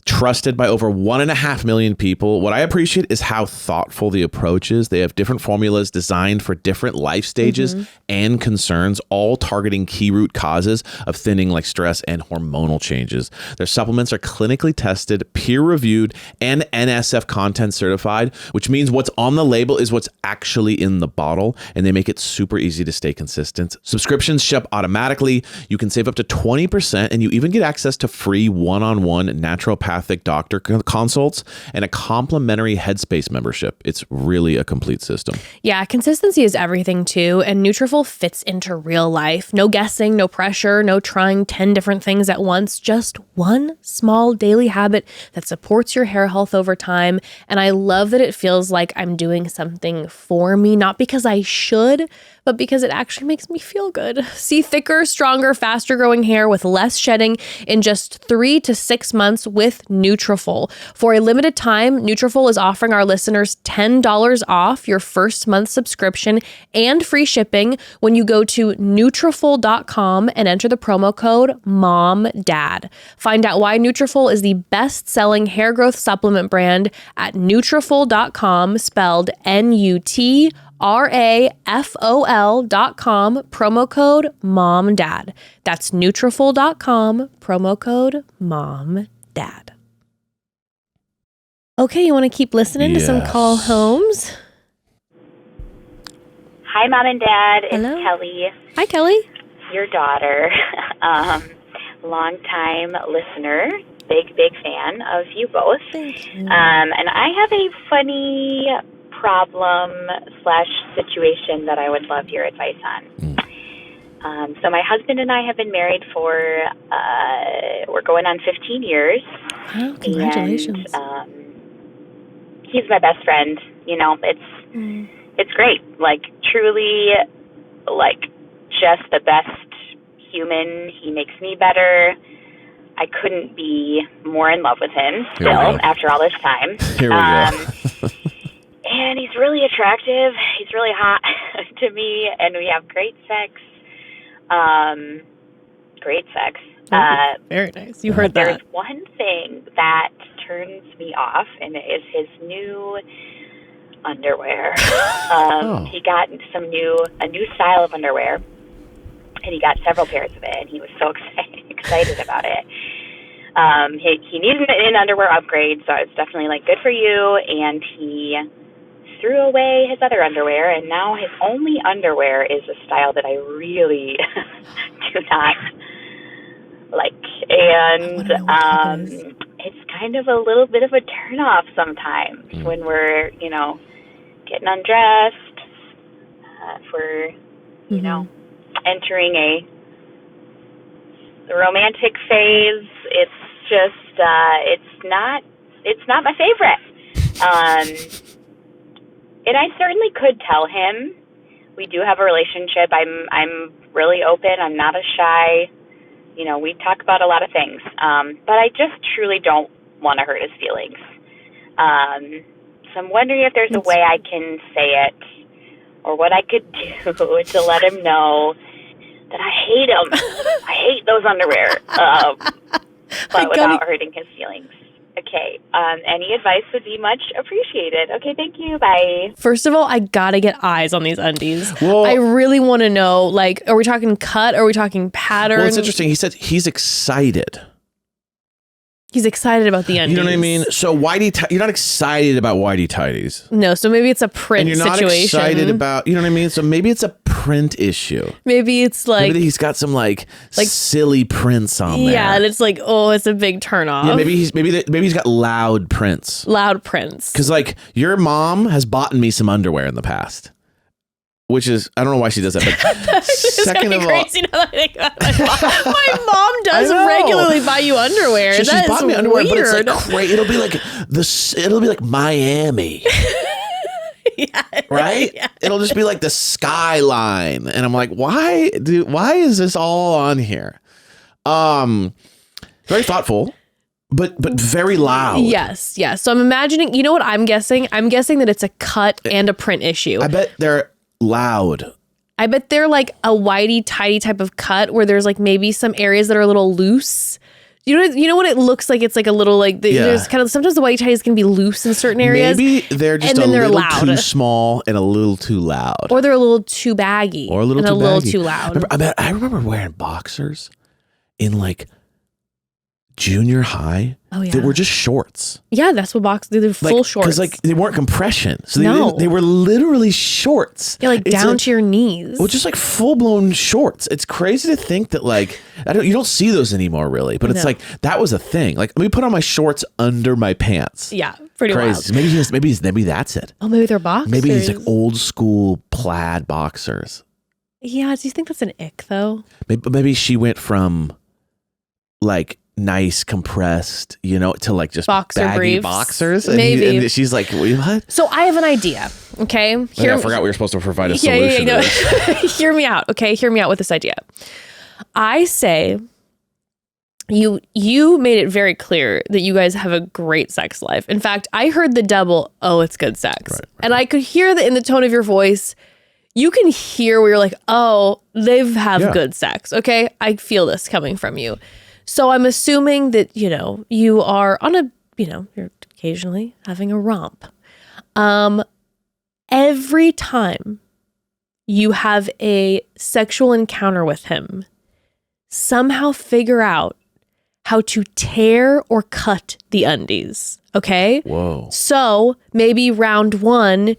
trusted by over 1.5 million people. What I appreciate is how thoughtful the approach is. They have different formulas designed for different life stages and concerns, all targeting key root causes of thinning like stress and hormonal changes. Their supplements are clinically tested, peer-reviewed, and NSF content certified, which means what's on the label is what's actually in the bottle, and they make it super easy to stay consistent. Subscriptions ship automatically. You can save up to 20%, and you even get access to free one-on-one naturopathic doctor consults and a complimentary Headspace membership. It's really a complete system. Yeah, consistency is everything too, and Nutrafol fits into real life. No guessing, no pressure, no trying 10 different things at once, just one small daily habit that supports your hair health over time. And I love that it feels like I'm doing something for me, not because I should, but because it actually makes me feel good. See thicker, stronger, faster growing hair with less shedding in just 3 to 6 months with Nutrafol. For a limited time, Nutrafol is offering our listeners $10 off your first month subscription and free shipping when you go to Nutrafol.com and enter the promo code MOMDAD. Find out why Nutrafol is the best-selling hair growth supplement brand at Nutrafol.com, spelled Nutrafol.com, promo code MOMDAD. That's Nutrafol.com, promo code MOMDAD. Okay, you want to keep listening to some call homes? Hi, Mom and Dad. It's Hello. Kelly, Hi, Kelly. your daughter. Long-time listener, big fan of you both. Thank you. And I have a funny problem/situation that I would love your advice on. So my husband and I have been married for, we're going on 15 years. Wow, congratulations. And, he's my best friend. It's great. Like, truly, like, just the best human. He makes me better. I couldn't be more in love with him still after all this time. Here we go. And he's really attractive. He's really hot to me, and we have great sex. Great sex. Very nice. You heard that. There's one thing that turns me off, and it is his new underwear. He got a new style of underwear, and he got several pairs of it, and he was so excited about it. He needed an underwear upgrade, so it's definitely like, good for you. And he threw away his other underwear, and now his only underwear is a style that I really do not like. And it's kind of a little bit of a turnoff sometimes when we're, getting undressed, if we're, entering a the romantic phase. It's just it's not my favorite. And I certainly could tell him. We do have a relationship. I'm really open. I'm not as shy. You know, we talk about a lot of things. But I just truly don't want to hurt his feelings. So I'm wondering if there's a way I can say it, or what I could do to let him know that I hate him. I hate those underwear, but without hurting his feelings. Okay. Any advice would be much appreciated. Okay, thank you. Bye. First of all, I gotta get eyes on these undies. Well, I really want to know, like, are we talking cut? Are we talking pattern? Well, it's interesting. He said he's excited. He's excited about the undies. You know what I mean? So you're not excited about whitey tighties. No, so maybe it's a print situation. And you're not excited about, you know what I mean? So maybe it's a print issue. Maybe it's like... Maybe he's got some like silly prints on there. Yeah, and it's like, oh, it's a big turn off. Yeah, maybe he's got loud prints. Loud prints. Because like your mom has bought me some underwear in the past. Which is, I don't know why she does that, but second of all, crazy now that I think about it. My mom does regularly buy you underwear. She's bought me underwear, but it's like crazy. It'll be like Miami. Yeah, right? Yeah. It'll just be like the skyline. And I'm like, why is this all on here? Very thoughtful. But very loud. Yes. So I'm imagining, you know what I'm guessing? I'm guessing that it's a cut and a print issue. I bet they're loud. I bet they're like a whitey tighty type of cut where there's like maybe some areas that are a little loose. You know what it looks like? It's like a little like there's kind of sometimes the whitey tighties can be loose in certain areas. Maybe they're just a little too small and a little too loud, or they're a little too baggy, or a little too loud. I remember wearing boxers in like junior high. Oh yeah, they were just shorts. Yeah, that's what they're full shorts. Because like they weren't compression, so they were literally shorts. Yeah, like down to your knees. Well, just like full blown shorts. It's crazy to think that like you don't see those anymore, really. But it's like that was a thing. Like, let me put on my shorts under my pants. Yeah, pretty crazy. Wild. Maybe that's it. Oh, maybe they're boxers. Maybe he's like old school plaid boxers. Yeah, do you think that's an ick though? Maybe she went from like nice compressed, to like just boxer baggy briefs. Boxers. Maybe. And she's like, what? So I have an idea. Okay. I forgot we were supposed to provide a solution. Yeah. Hear me out. Okay. Hear me out with this idea. I say you made it very clear that you guys have a great sex life. In fact, I heard the double, oh, it's good sex. Right. And I could hear that in the tone of your voice. You can hear where you're like, oh, they have good sex. Okay. I feel this coming from you. So I'm assuming that, you are on you're occasionally having a romp. Every time you have a sexual encounter with him, somehow figure out how to tear or cut the undies. Okay? Whoa. So maybe round 1,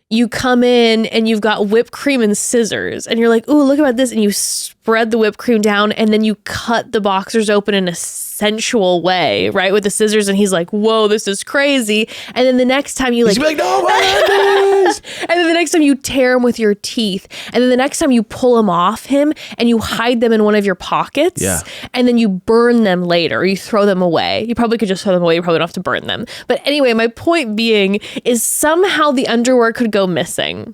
you come in and you've got whipped cream and scissors and you're like, ooh, look about this. And you spread the whipped cream down and then you cut the boxers open in a sensual way, right? With the scissors. And he's like, whoa, this is crazy. And then the next time you he's like, no, my and then the next time you tear them with your teeth. And then the next time you pull them off him and you hide them in one of your pockets. Yeah. And then you burn them later or you throw them away. You probably could just throw them away. You probably don't have to burn them. But anyway, my point being is somehow the underwear could go missing.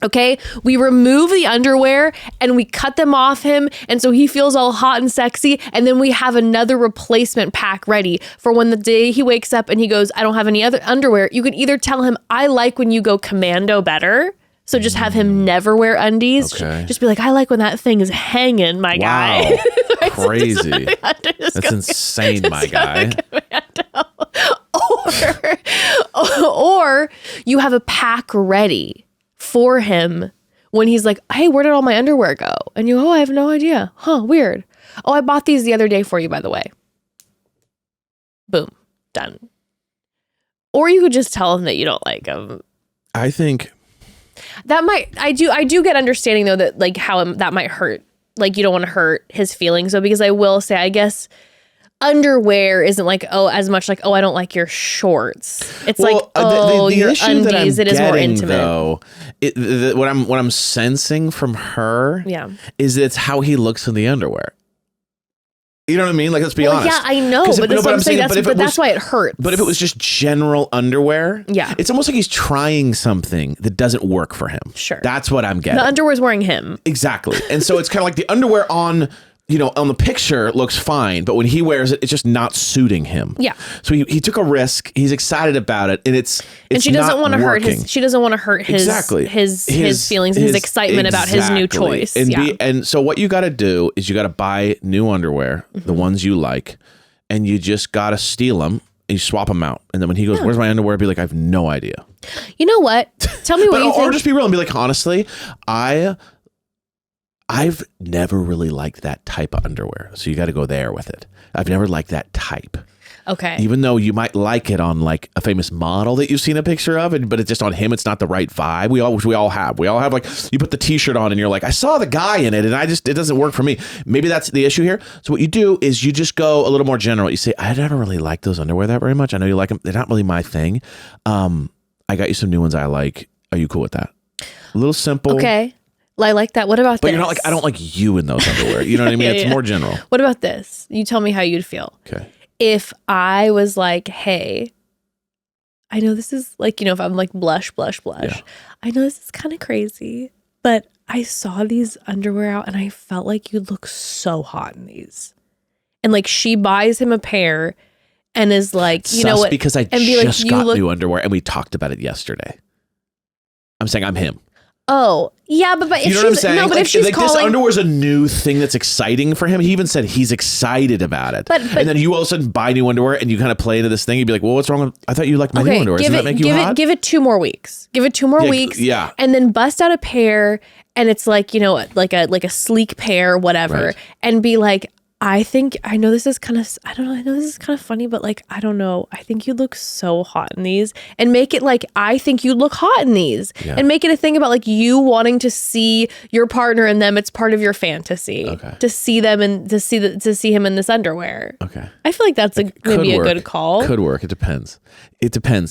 Okay, we remove the underwear and we cut them off him. And so he feels all hot and sexy. And then we have another replacement pack ready for when the day he wakes up and he goes, I don't have any other underwear. You could either tell him, I like when you go commando better. So just have him never wear undies. Okay. Just be like, I like when that thing is hanging, my guy. Right, crazy. That's insane, my guy. Or you have a pack ready for him when he's like, hey, where did all my underwear go? And you, I have no idea. Huh, weird. Oh, I bought these the other day for you, by the way. Boom, done. Or you could just tell him that you don't like him. I think that I do get understanding though that like how that might hurt. Like you don't want to hurt his feelings though, because I will say, I guess underwear isn't like, as much like, I don't like your shorts. It's like, the your undies. It is more intimate. Though, what I'm sensing from her, is it's how he looks in the underwear. You know what I mean? Like, let's be honest. Yeah, I know, but that's what I'm saying. That's why it hurts. But if it was just general underwear, yeah, it's almost like he's trying something that doesn't work for him. Sure. That's what I'm getting. The underwear's wearing him. Exactly. And so it's kind of like the underwear on the picture looks fine, but when he wears it, it's just not suiting him. Yeah. So he took a risk. He's excited about it, and and she doesn't want to hurt his. She doesn't want to hurt his exactly his feelings and his excitement about his new choice. And so what you got to do is you got to buy new underwear, the ones you like, and you just got to steal them. And you swap them out, and then when he goes, "Where's my underwear?" Be like, "I have no idea." You know what? Tell me what you think. Or just be real and be like, honestly, I've never really liked that type of underwear. So you got to go there with it. I've never liked that type. Okay. Even though you might like it on like a famous model that you've seen a picture of, but it's just on him, it's not the right vibe. We all have like, you put the t-shirt on and you're like, I saw the guy in it and it doesn't work for me. Maybe that's the issue here. So what you do is you just go a little more general. You say, I never really like those underwear that very much. I know you like them. They're not really my thing. I got you some new ones I like. Are you cool with that? A little simple. Okay. I like that. What about this? But you're not like, I don't like you in those underwear. You know what I mean? It's more general. What about this? You tell me how you'd feel. Okay. If I was like, hey, I know this is like, if I'm like blush. Yeah. I know this is kind of crazy, but I saw these underwear out and I felt like you'd look so hot in these. And like she buys him a pair and is like, you know what? Because I just got new underwear and we talked about it yesterday. I'm saying I'm him. Oh, yeah, but if you know what I'm saying? No, but if she's calling... this underwear's a new thing that's exciting for him. He even said he's excited about it. But and then you all of a sudden buy new underwear and you kind of play into this thing. You'd be like, well, what's wrong with... I thought you liked my new underwear. Doesn't that make you hot? Give it 2 more weeks. Give it 2 more weeks. Yeah. And then bust out a pair and it's like, like a sleek pair, whatever. Right. And be like, I know this is kind of funny, but like, I don't know. I think you look so hot in these, and make it like, I think you look hot in these, and make it a thing about like you wanting to see your partner in them. It's part of your fantasy to see them and to see him in this underwear. Okay. I feel like that's maybe a good call. Could work. It depends.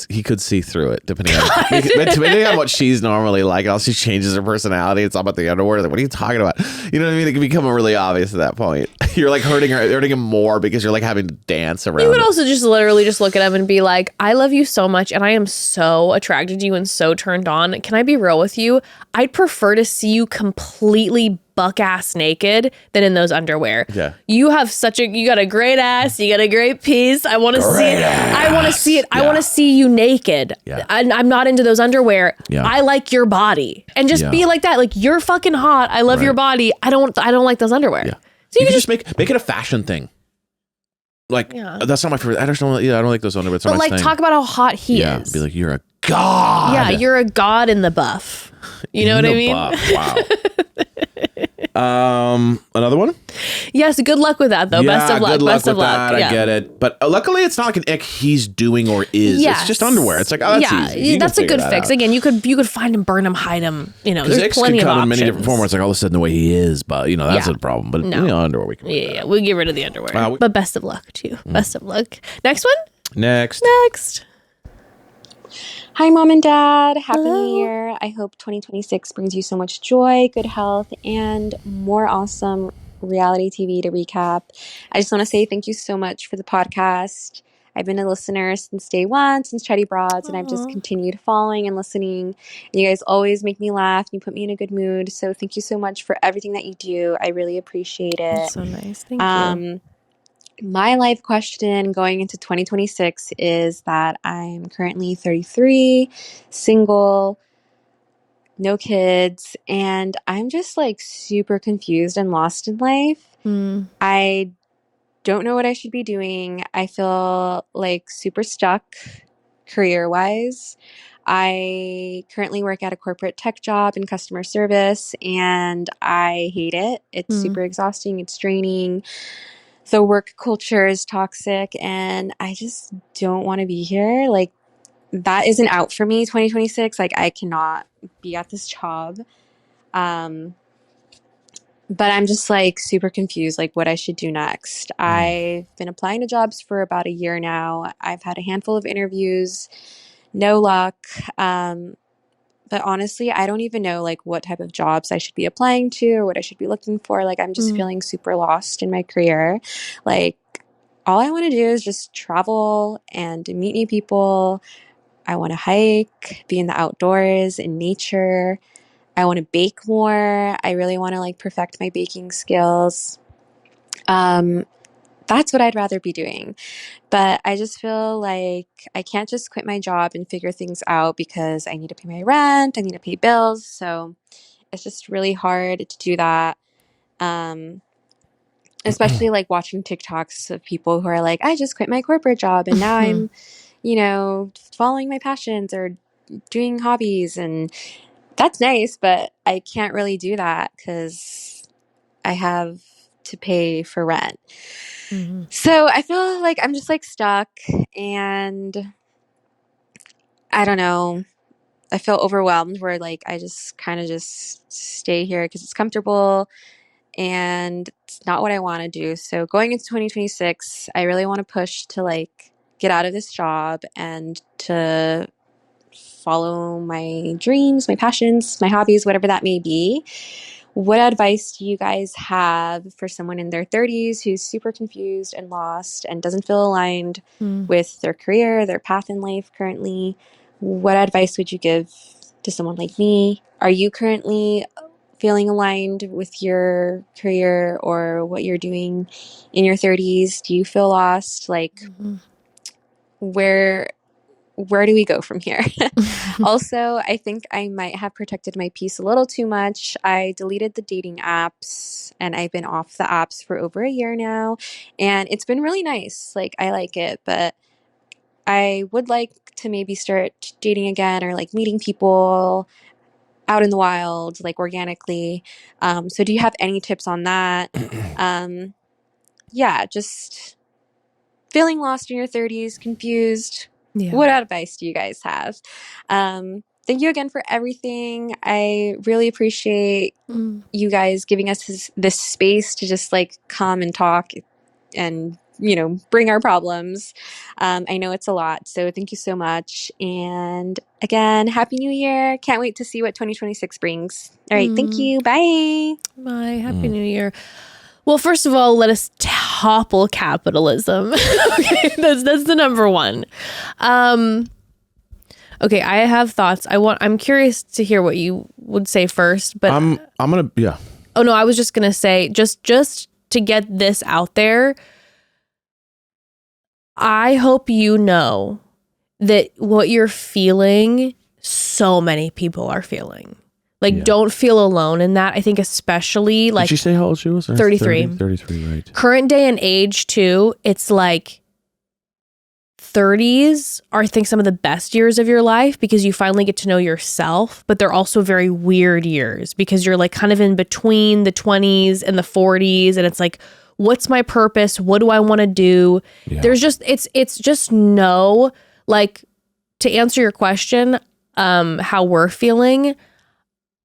He could see through it depending on what she's normally like. Also, she changes her personality. It's all about the underwear. Like, what are you talking about? You know what I mean? It can become really obvious at that point. You're like hurting him more because you're like having to dance around. You would also just literally just look at him and be like, I love you so much and I am so attracted to you and so turned on. Can I be real with you? I'd prefer to see you completely buck ass naked than in those underwear. Yeah. You got a great ass, you got a great piece. I want to see it. I want to see it. I want to see you naked. Yeah. I'm not into those underwear. Yeah. I like your body. And just be like that. Like, you're fucking hot. I love your body. I don't like those underwear. Yeah. So you can just make it a fashion thing. Like, that's not my favorite. I don't like those underwear. But like, talk about how hot he is. Be like, you're a god. Yeah, you're a god in the buff. You know what I mean? Wow. Another one? Yes, good luck with that though. Yeah, best of luck. Good luck best with of luck. That. I get it. But luckily it's not like an ick he's doing or is. Yes. It's just underwear. It's like, oh, that's easy. That's a good fix. Again, you could find him, burn him, hide him. There's plenty of options. Could come in many different forms. Like all of a sudden the way he is, but that's a problem. But underwear we can. Yeah, we'll get rid of the underwear. But best of luck to you. Best of luck. Next one. Next. Hi, Mom and Dad. Happy New Year. I hope 2026 brings you so much joy, good health, and more awesome reality TV to recap. I just want to say thank you so much for the podcast. I've been a listener since day one, since Chatty Broads, and I've just continued following and listening. And you guys always make me laugh. You put me in a good mood. So thank you so much for everything that you do. I really appreciate it. That's so nice. Thank you. My life question going into 2026 is that I'm currently 33, single, no kids, and I'm just like super confused and lost in life. I don't know what I should be doing. I feel like super stuck career-wise. I currently work at a corporate tech job in customer service, and I hate it. It's super exhausting. It's draining. The work culture is toxic and I just don't want to be here. Like, that isn't out for me 2026. Like, I cannot be at this job. But I'm just like super confused, like what I should do next. I've been applying to jobs for about a year now. I've had a handful of interviews, no luck. But honestly, I don't even know like what type of jobs I should be applying to or what I should be looking for. Like I'm just feeling super lost in my career. Like all I want to do is just travel and meet new people. I want to hike, be in the outdoors, in nature. I want to bake more. I really want to like perfect my baking skills. That's what I'd rather be doing. But I just feel like I can't just quit my job and figure things out because I need to pay my rent, I need to pay bills. So it's just really hard to do that. Especially like watching TikToks of people who are like, I just quit my corporate job and now I'm, following my passions or doing hobbies. And that's nice, but I can't really do that because I have to pay for rent. So I feel like I'm just like stuck and I don't know. I feel overwhelmed where like I just kind of just stay here because it's comfortable and it's not what I want to do. So going into 2026, I really want to push to like get out of this job and to follow my dreams, my passions, my hobbies, whatever that may be. What advice do you guys have for someone in their 30s who's super confused and lost and doesn't feel aligned with their career, their path in life currently? What advice would you give to someone like me? Are you currently feeling aligned with your career or what you're doing in your 30s? Do you feel lost? Like, where do we go from here? Also, I think I might have protected my peace a little too much. I deleted the dating apps and I've been off the apps for over a year now. And it's been really nice. Like, I like it, but I would like to maybe start dating again or like meeting people out in the wild, like organically. So do you have any tips on that? Yeah, just feeling lost in your 30s, confused. Yeah. What advice do you guys have? Thank you again for everything. I really appreciate you guys giving us this space to just like come and talk and, bring our problems. I know it's a lot, so thank you so much. And again, Happy New Year. Can't wait to see what 2026 brings. All right, thank you. Bye. My Happy New Year. Well, first of all, let us topple capitalism. Okay, that's the number one. Okay, I have thoughts. I'm curious to hear what you would say first, but I'm gonna Oh no, I was just gonna say just to get this out there. I hope you know that what you're feeling, so many people are feeling. Like, don't feel alone in that. I think especially like... Did she say how old she was? 33. 33, right. Current day and age too, it's like 30s are, I think, some of the best years of your life because you finally get to know yourself, but they're also very weird years because you're like kind of in between the 20s and the 40s and it's like, what's my purpose? What do I want to do? Yeah. There's just, it's just no, like, to answer your question, how we're feeling,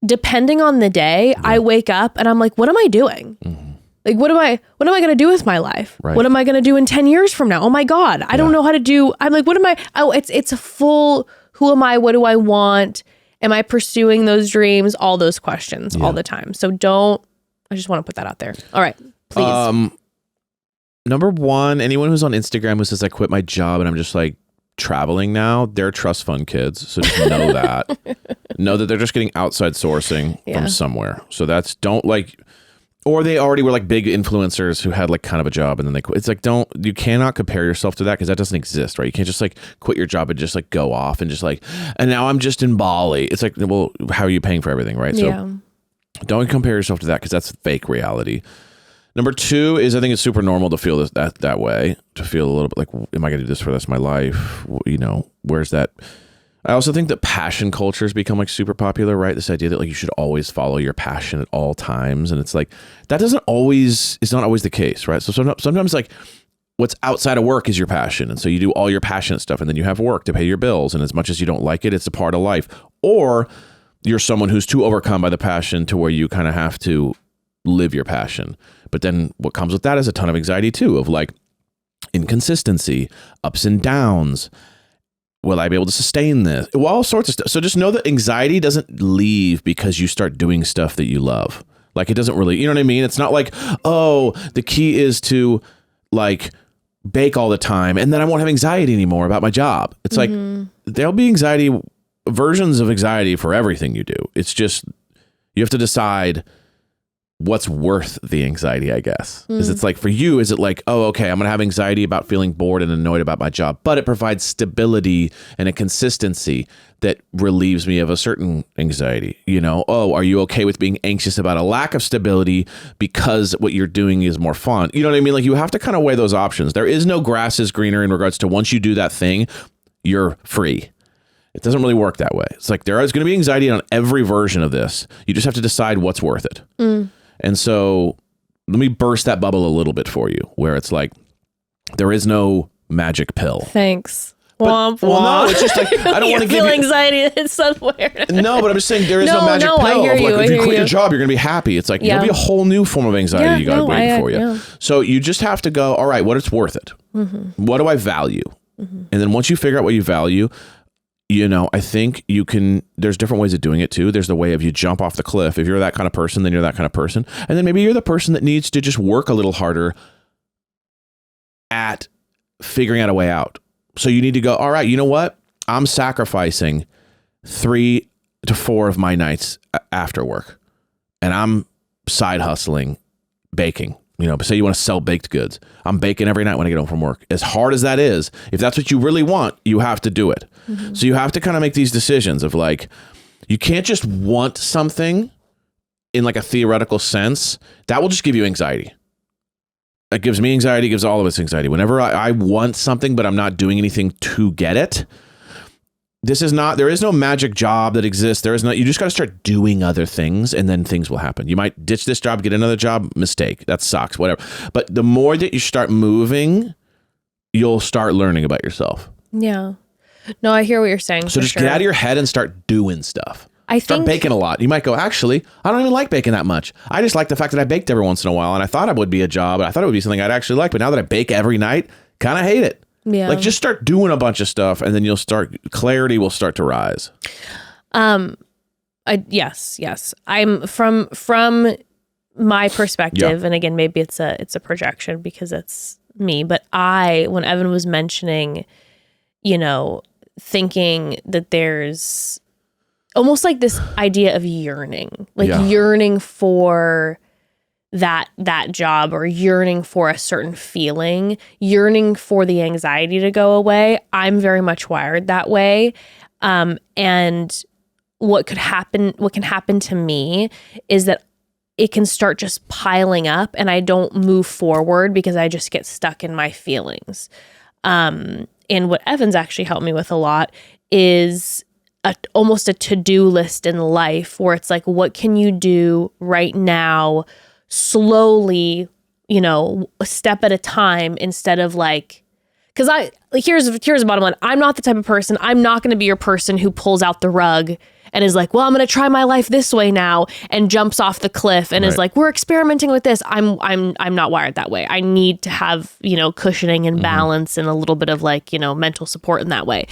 depending on the day, I wake up and I'm like, what am I doing? Like, what am I going to do with my life? Right. What am I going to do in 10 years from now? Oh my God, I don't know how to do, I'm like, what am I, it's a full, who am I? What do I want? Am I pursuing those dreams? All those questions all the time. So I just want to put that out there. All right, please. Number one, anyone who's on Instagram who says I quit my job and I'm just like traveling now, they're trust fund kids. So just know that. Know that they're just getting outside sourcing from somewhere. So or they already were like big influencers who had like kind of a job and then they quit. It's like, you cannot compare yourself to that because that doesn't exist, right? You can't just like quit your job and just like go off and just like, and now I'm just in Bali. It's like, well, how are you paying for everything, right? So don't compare yourself to that because that's fake reality. Number two is I think it's super normal to feel that way, to feel a little bit like, am I going to do this for the rest of my life? Where's that? I also think that passion culture has become like super popular, right? This idea that like you should always follow your passion at all times. And it's like, that is not always the case, right? So sometimes like what's outside of work is your passion. And so you do all your passionate stuff and then you have work to pay your bills. And as much as you don't like it, it's a part of life. Or you're someone who's too overcome by the passion to where you kind of have to live your passion. But then what comes with that is a ton of anxiety too, of like inconsistency, ups and downs. will I be able to sustain this? Well, all sorts of stuff. So just know that anxiety doesn't leave because you start doing stuff that you love. Like it doesn't really, you know what I mean? It's not like, oh, the key is to like bake all the time and then I won't have anxiety anymore about my job. It's like there'll be versions of anxiety for everything you do. It's just you have to decide what's worth the anxiety, I guess. Is it's like for you, is it like, oh, okay, I'm going to have anxiety about feeling bored and annoyed about my job, but it provides stability and a consistency that relieves me of a certain anxiety. You know, oh, are you okay with being anxious about a lack of stability because what you're doing is more fun? You know what I mean? Like you have to kind of weigh those options. There is no grass is greener in regards to once you do that thing, you're free. It doesn't really work that way. It's like there is going to be anxiety on every version of this. You just have to decide what's worth it. And so let me burst that bubble a little bit for you, where it's like there is no magic pill. Thanks. But, Womp, well, womp. no, it's just like I don't want to give feel you anxiety. It's somewhere. No, but I'm just saying there is no magic I pill. hear Of like you, if I you hear quit you. your job, you're going to be happy. It's like Yeah. there'll be a whole new form of anxiety you got waiting for you. Yeah. So you just have to go, all right, what it's worth it. What do I value? And then once you figure out what you value, you know, I think you can, there's different ways of doing it too. There's the way of you jump off the cliff. If you're that kind of person, then you're that kind of person. And then maybe you're the person that needs to just work a little harder at figuring out a way out. So you need to go, all right, you know what? I'm sacrificing 3 to 4 of my nights after work. And I'm side hustling, baking. You know, say you want to sell baked goods. I'm baking every night when I get home from work. As hard as that is, if that's what you really want, you have to do it. So you have to kind of make these decisions of like, you can't just want something in like a theoretical sense. That will just give you anxiety. It gives me anxiety, gives all of us anxiety. Whenever I want something, but I'm not doing anything to get it, there is no magic job that exists. You just got to start doing other things and then things will happen. You might ditch this job, get another job, mistake. That sucks, whatever. But the more that you start moving, you'll start learning about yourself. Yeah. No, I hear what you're saying. So just get out of your head and start doing stuff. Start baking a lot. You might go, actually, I don't even like baking that much. I just like the fact that I baked every once in a while and I thought it would be a job. I thought it would be something I'd actually like. But now that I bake every night, kind of hate it. Yeah. Like just start doing a bunch of stuff and then clarity will start to rise. Yes. I'm from my perspective, and again, maybe it's a projection because it's me, but when Evan was mentioning, you know, thinking that there's almost like this idea of yearning, yearning for that job or yearning for a certain feeling, yearning for the anxiety to go away. I'm very much wired that way. And what can happen to me is that it can start just piling up and I don't move forward because I just get stuck in my feelings. And what Evan's actually helped me with a lot is almost a to-do list in life where it's like, what can you do right now slowly, you know, a step at a time instead of like, because here's the bottom line. I'm not the type of person, I'm not going to be your person who pulls out the rug and is like, well, I'm going to try my life this way now and jumps off the cliff and is like, we're experimenting with this. I'm not wired that way. I need to have, you know, cushioning and balance and a little bit of like, you know, mental support in that way.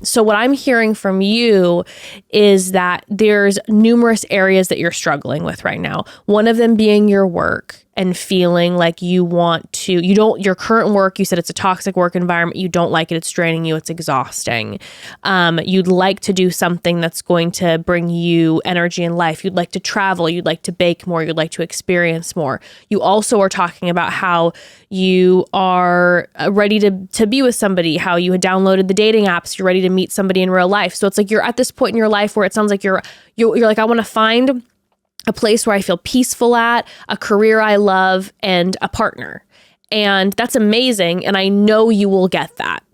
So what I'm hearing from you is that there's numerous areas that you're struggling with right now. One of them being your work and feeling like your current work, you said it's a toxic work environment. You don't like it. It's draining you. It's exhausting. You'd like to do something that's going to bring you energy in life. You'd like to travel. You'd like to bake more. You'd like to experience more. You also are talking about how you are ready to be with somebody, how you had downloaded the dating apps. You're ready to meet somebody in real life. So it's like you're at this point in your life where it sounds like you're like, I want to find a place where I feel peaceful at, a career I love, and a partner. And that's amazing. And I know you will get that.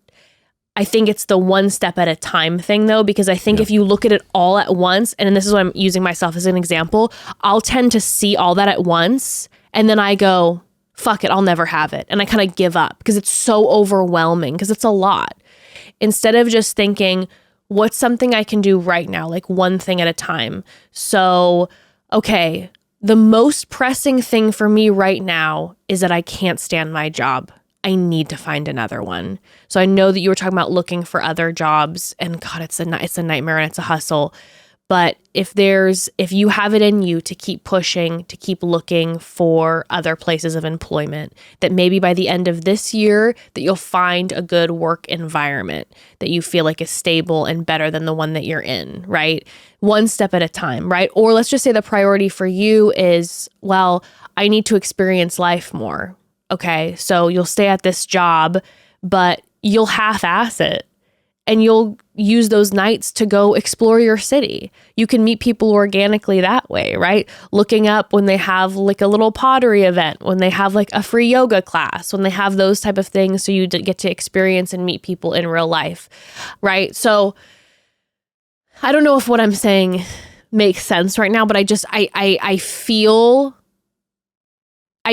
I think it's the one step at a time thing though, because I think if you look at it all at once, and this is what I'm using myself as an example, I'll tend to see all that at once. And then I go, fuck it, I'll never have it. And I kind of give up because it's so overwhelming because it's a lot. Instead of just thinking, what's something I can do right now? Like one thing at a time. So, okay, the most pressing thing for me right now is that I can't stand my job. I need to find another one. So I know that you were talking about looking for other jobs, and God, it's a nightmare and it's a hustle. But if you have it in you to keep pushing, to keep looking for other places of employment, that maybe by the end of this year that you'll find a good work environment that you feel like is stable and better than the one that you're in, right? One step at a time, right? Or let's just say the priority for you is, well, I need to experience life more. Okay, so you'll stay at this job, but you'll half-ass it. And you'll use those nights to go explore your city. You can meet people organically that way, right? Looking up when they have like a little pottery event, when they have like a free yoga class, when they have those type of things, so you get to experience and meet people in real life, right? So I don't know if what I'm saying makes sense right now, but I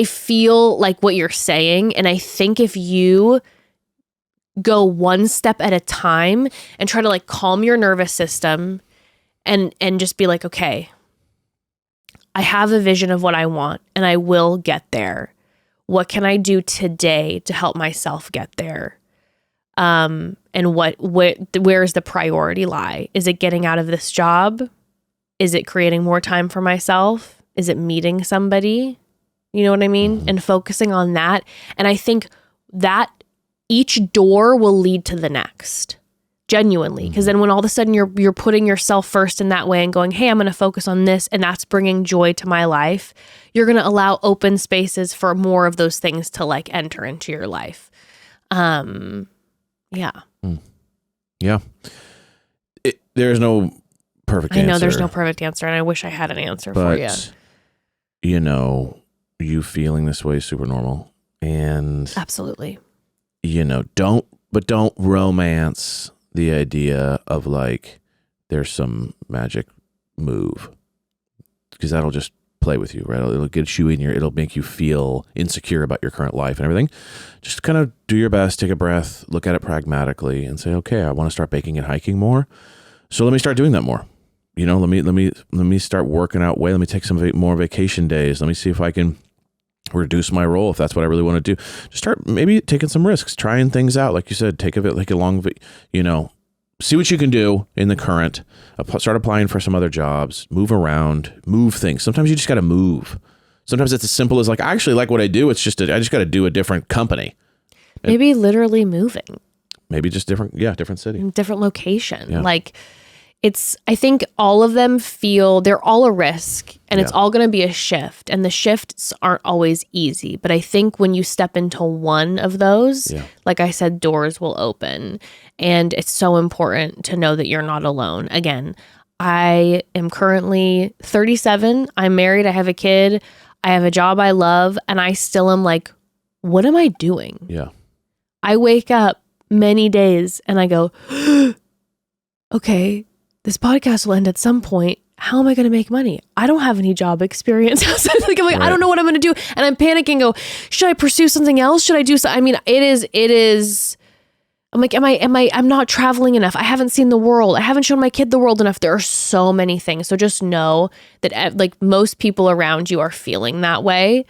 feel like what you're saying, and I think if you go one step at a time and try to like calm your nervous system and just be like, okay, I have a vision of what I want and I will get there. What can I do today to help myself get there? And where is the priority lie? Is it getting out of this job? Is it creating more time for myself? Is it meeting somebody? You know what I mean? And focusing on that. And I think that each door will lead to the next, genuinely. Because then when all of a sudden you're putting yourself first in that way and going, hey, I'm going to focus on this, and that's bringing joy to my life, you're going to allow open spaces for more of those things to like enter into your life. Yeah. Yeah. There's no perfect answer. I know there's no perfect answer, and I wish I had an answer for you. You know, you feeling this way is super normal. And absolutely. You know, don't romance the idea of like there's some magic move, because that'll just play with you, right? It'll get you it'll make you feel insecure about your current life and everything. Just kind of do your best, take a breath, look at it pragmatically and say, okay, I want to start baking and hiking more. So let me start doing that more. You know, let me start working out way. Let me take some more vacation days. Let me see if I can reduce my role, if that's what I really want to do. Just start maybe taking some risks, trying things out. Like you said, take a long, you know, see what you can do in the current, start applying for some other jobs, move around, move things. Sometimes you just got to move. Sometimes it's as simple as like, I actually like what I do. It's just, I just got to do a different company. Maybe literally moving. Maybe just different city. Different location. Yeah. Like, I think all of them feel they're all a risk, and it's all going to be a shift, and the shifts aren't always easy. But I think when you step into one of those, like I said, doors will open, and it's so important to know that you're not alone. Again, I am currently 37. I'm married. I have a kid. I have a job I love, and I still am like, what am I doing? Yeah. I wake up many days and I go, okay, this podcast will end at some point. How am I going to make money? I don't have any job experience. I'm like, I don't know what I'm going to do. And I'm panicking. Go, should I pursue something else? Should I do so? I mean, it is. I'm like, I'm not traveling enough. I haven't seen the world. I haven't shown my kid the world enough. There are so many things. So just know that like most people around you are feeling that way.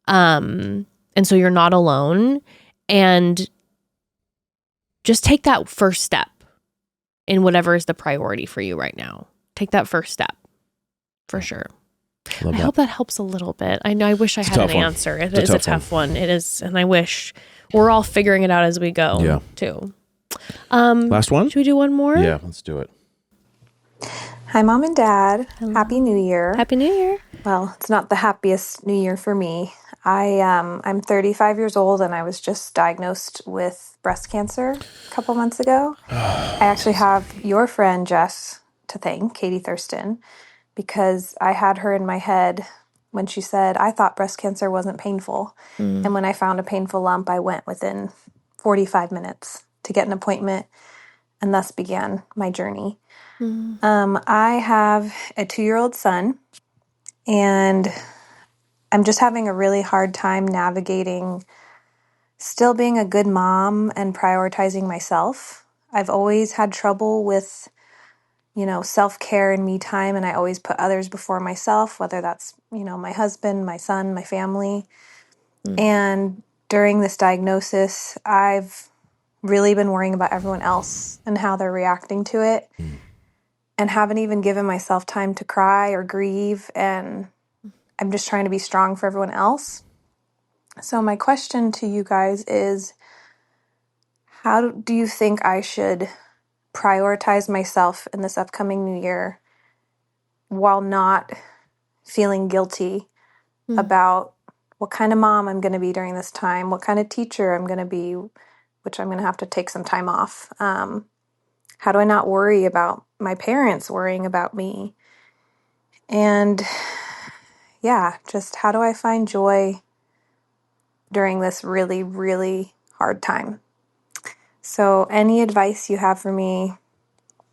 And so you're not alone, and just take that first step in whatever is the priority for you right now. Take that first step for sure. I hope that helps a little bit. I know I wish I had an answer. It is a tough one. It is. And I wish we're all figuring it out as we go too. Last one? Should we do one more? Yeah, let's do it. Hi, Mom and Dad. Hello. Happy New Year. Happy New Year. Well, it's not the happiest New Year for me. I'm 35 years old, and I was just diagnosed with breast cancer a couple months ago. I actually have your friend Jess to thank, Katie Thurston, because I had her in my head when she said, I thought breast cancer wasn't painful. And when I found a painful lump, I went within 45 minutes to get an appointment, and thus began my journey. I have a 2-year-old son, and I'm just having a really hard time navigating still being a good mom and prioritizing myself. I've always had trouble with, self-care and me time, and I always put others before myself, whether that's, my husband, my son, my family. And during this diagnosis, I've really been worrying about everyone else and how they're reacting to it, and haven't even given myself time to cry or grieve. And I'm just trying to be strong for everyone else. So my question to you guys is, how do you think I should prioritize myself in this upcoming new year while not feeling guilty about what kind of mom I'm going to be during this time, what kind of teacher I'm going to be, which I'm going to have to take some time off. How do I not worry about my parents worrying about me? And yeah, just how do I find joy during this really, really hard time? So any advice you have for me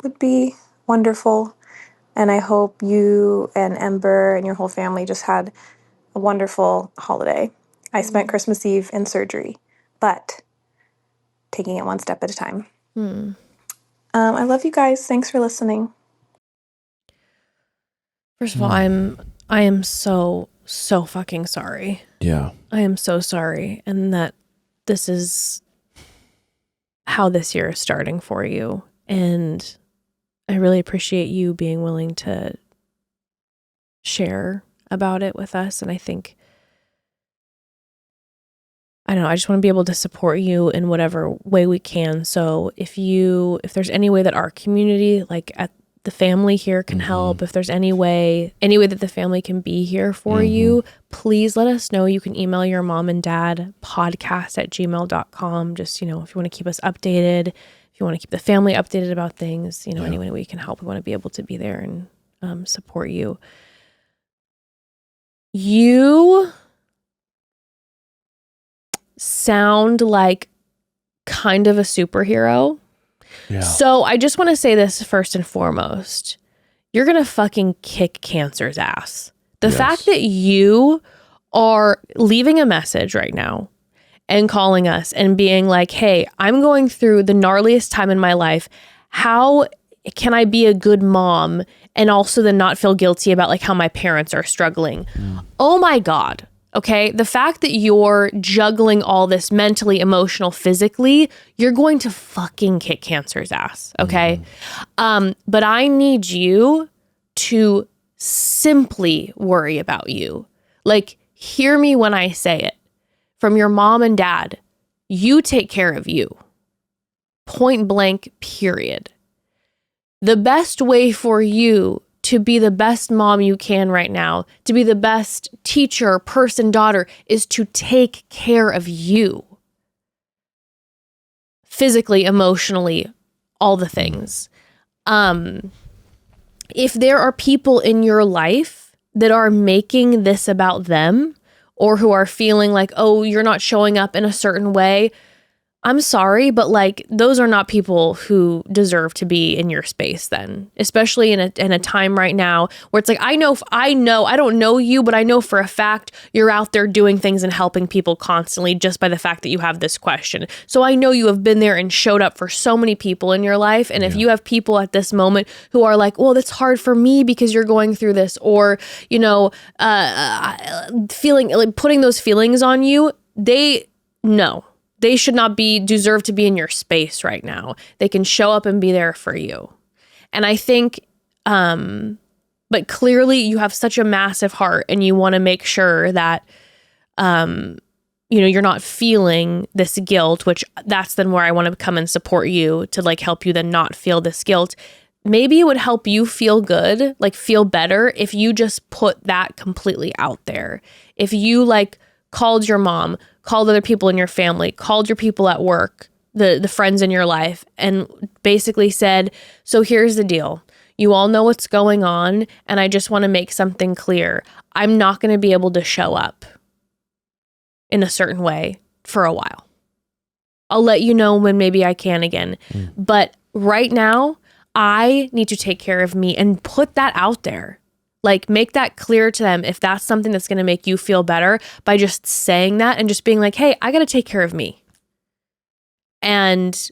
would be wonderful. And I hope you and Ember and your whole family just had a wonderful holiday. I spent Christmas Eve in surgery, but taking it one step at a time. I love you guys. Thanks for listening. First of all, I am so fucking sorry. Yeah. I am so sorry, and that this is how this year is starting for you. And I really appreciate you being willing to share about it with us. And I think, I don't know, I just want to be able to support you in whatever way we can. So if there's any way that our community, like at the family here, can help, if there's any way that the family can be here for you, please let us know. You can email your mom and dad podcast@gmail.com. Just, if you want to keep us updated, if you want to keep the family updated about things, any way we can help, we want to be able to be there and support you. You sound like kind of a superhero. Yeah. So I just want to say this first and foremost. You're going to fucking kick cancer's ass. The fact that you are leaving a message right now and calling us and being like, hey, I'm going through the gnarliest time in my life. How can I be a good mom and also then not feel guilty about like how my parents are struggling? Oh my God. Okay. The fact that you're juggling all this mentally, emotional, physically, you're going to fucking kick cancer's ass. Okay. But I need you to simply worry about you. Like, hear me when I say it. From your mom and dad, you take care of you. Point blank, period. The best way for you to be the best mom you can right now, to be the best teacher, person, daughter, is to take care of you. Physically, emotionally, all the things. If there are people in your life that are making this about them, or who are feeling like, oh, you're not showing up in a certain way, I'm sorry, but like, those are not people who deserve to be in your space then, especially in a time right now where it's like, I don't know you, but I know for a fact you're out there doing things and helping people constantly just by the fact that you have this question. So I know you have been there and showed up for so many people in your life. And if you have people at this moment who are like, well, that's hard for me because you're going through this, or, feeling like putting those feelings on you, they should not deserve to be in your space right now. They can show up and be there for you. And I think, but clearly you have such a massive heart and you want to make sure that, you're not feeling this guilt, which that's then where I want to come and support you to like help you then not feel this guilt. Maybe it would help you feel good, like feel better if you just put that completely out there. If you like called your mom, called other people in your family, called your people at work, the friends in your life, and basically said, so here's the deal. You all know what's going on, and I just want to make something clear. I'm not going to be able to show up in a certain way for a while. I'll let you know when maybe I can again. But right now, I need to take care of me, and put that out there. Like, make that clear to them if that's something that's going to make you feel better, by just saying that and just being like, hey, I got to take care of me. And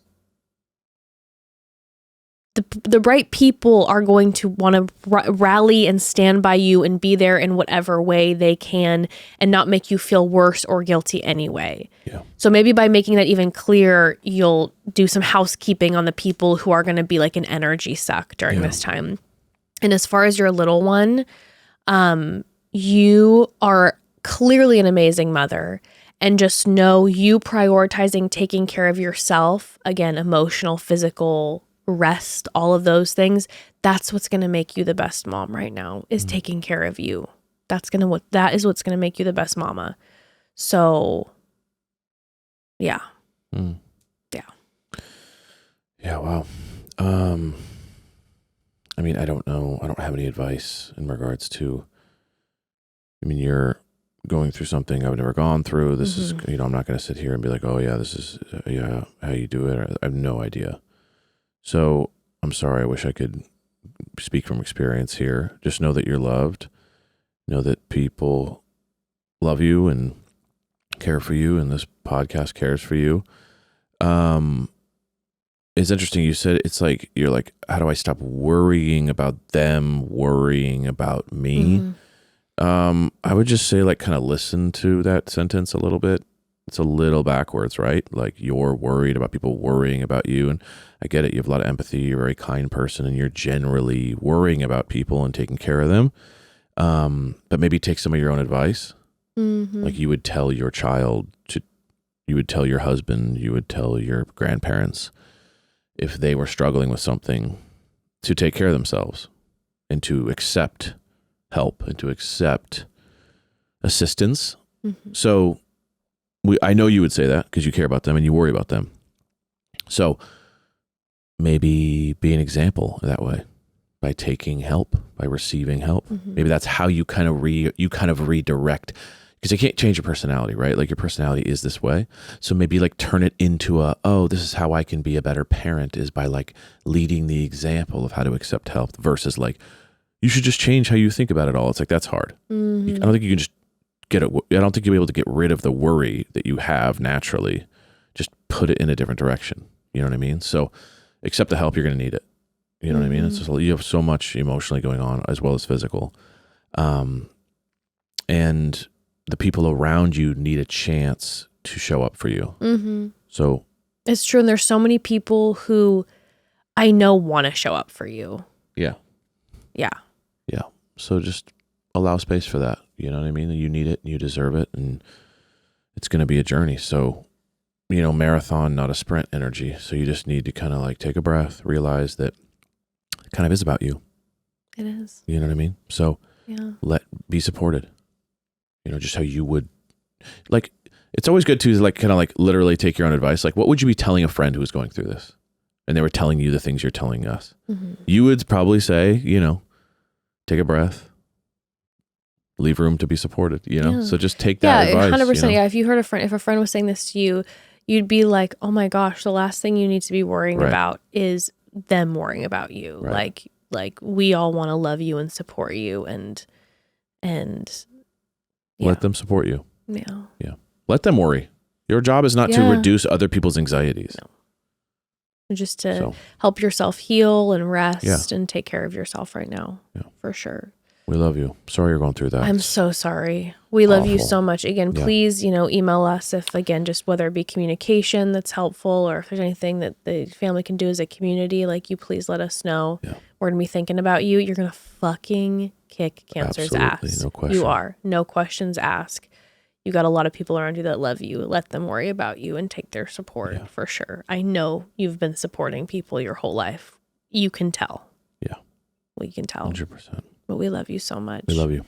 the right people are going to want to rally and stand by you and be there in whatever way they can and not make you feel worse or guilty anyway. Yeah. So maybe by making that even clear, you'll do some housekeeping on the people who are going to be like an energy suck during this time. And as far as your little one, you are clearly an amazing mother. And just know you prioritizing taking care of yourself, again, emotional, physical, rest, all of those things, that's what's going to make you the best mom right now, is taking care of you. That is what's going to make you the best mama. So yeah. Yeah. Yeah. Wow. I mean, I don't know. I don't have any advice in regards to, you're going through something I've never gone through. This is, I'm not going to sit here and be like, oh yeah, this is how you do it. I have no idea. So I'm sorry. I wish I could speak from experience here. Just know that you're loved. Know that people love you and care for you, and this podcast cares for you. It's interesting. You said it's like, you're like, how do I stop worrying about them worrying about me? I would just say, like, kind of listen to that sentence a little bit. It's a little backwards, right? Like, you're worried about people worrying about you. And I get it. You have a lot of empathy. You're a very kind person, and you're generally worrying about people and taking care of them. But maybe take some of your own advice. Like, you would tell your child you would tell your husband, you would tell your grandparents, if they were struggling with something, to take care of themselves and to accept help and to accept assistance. So I know you would say that because you care about them and you worry about them. So maybe be an example that way, by taking help, by receiving help. Maybe that's how you kind of redirect, because you can't change your personality, right? Like, your personality is this way. So maybe, like, turn it into this is how I can be a better parent, is by, like, leading the example of how to accept help, versus like, you should just change how you think about it all. It's like, that's hard. I don't think you can just I don't think you'll be able to get rid of the worry that you have naturally. Just put it in a different direction. You know what I mean? So accept the help. You're going to need it. You know what I mean? It's just, you have so much emotionally going on as well as physical. And the people around you need a chance to show up for you. So it's true. And there's so many people who I know want to show up for you. Yeah. Yeah. Yeah. So just allow space for that. You know what I mean? You need it, and you deserve it, and it's going to be a journey. So, marathon, not a sprint energy. So you just need to kind of, like, take a breath, realize that it kind of is about you. It is. You know what I mean? So yeah, be supported. Just how you would, like, it's always good to, like, kind of, like, literally take your own advice. Like, what would you be telling a friend who was going through this and they were telling you the things you're telling us? You would probably say, take a breath, leave room to be supported, So just take that advice. 100%. Yeah. If you heard if a friend was saying this to you, you'd be like, oh my gosh, the last thing you need to be worrying about is them worrying about you. Right. Like we all want to love you and support you and let them support you. Yeah. Yeah. Let them worry. Your job is not to reduce other people's anxieties. No. Just to help yourself heal and rest and take care of yourself right now. Yeah. For sure. We love you. Sorry you're going through that. I'm so sorry. We love you so much. Again, please, email us if, again, just whether it be communication that's helpful, or if there's anything that the family can do as a community, like, you please let us know. Yeah. We're going to be thinking about you. You're going to fucking kick cancer's ass. No question. You are. No questions asked. You got a lot of people around you that love you. Let them worry about you and take their support for sure. I know you've been supporting people your whole life. You can tell. Yeah. We can tell. 100%. But we love you so much. We love you.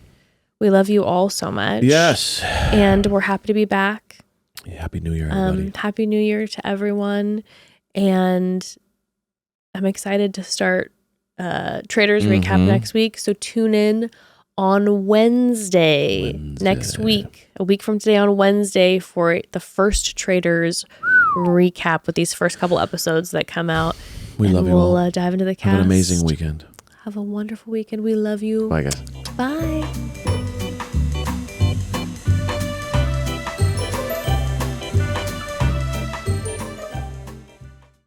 We love you all so much. Yes. And we're happy to be back. Yeah, Happy New Year, everybody. Happy New Year to everyone. And I'm excited to start Traitors recap next week. So tune in on Wednesday next week, a week from today on Wednesday, for the first Traitors recap with these first couple episodes that come out. We love you all. We'll dive into the cast. Have an amazing weekend. Have a wonderful weekend. We love you. Bye, guys. Bye.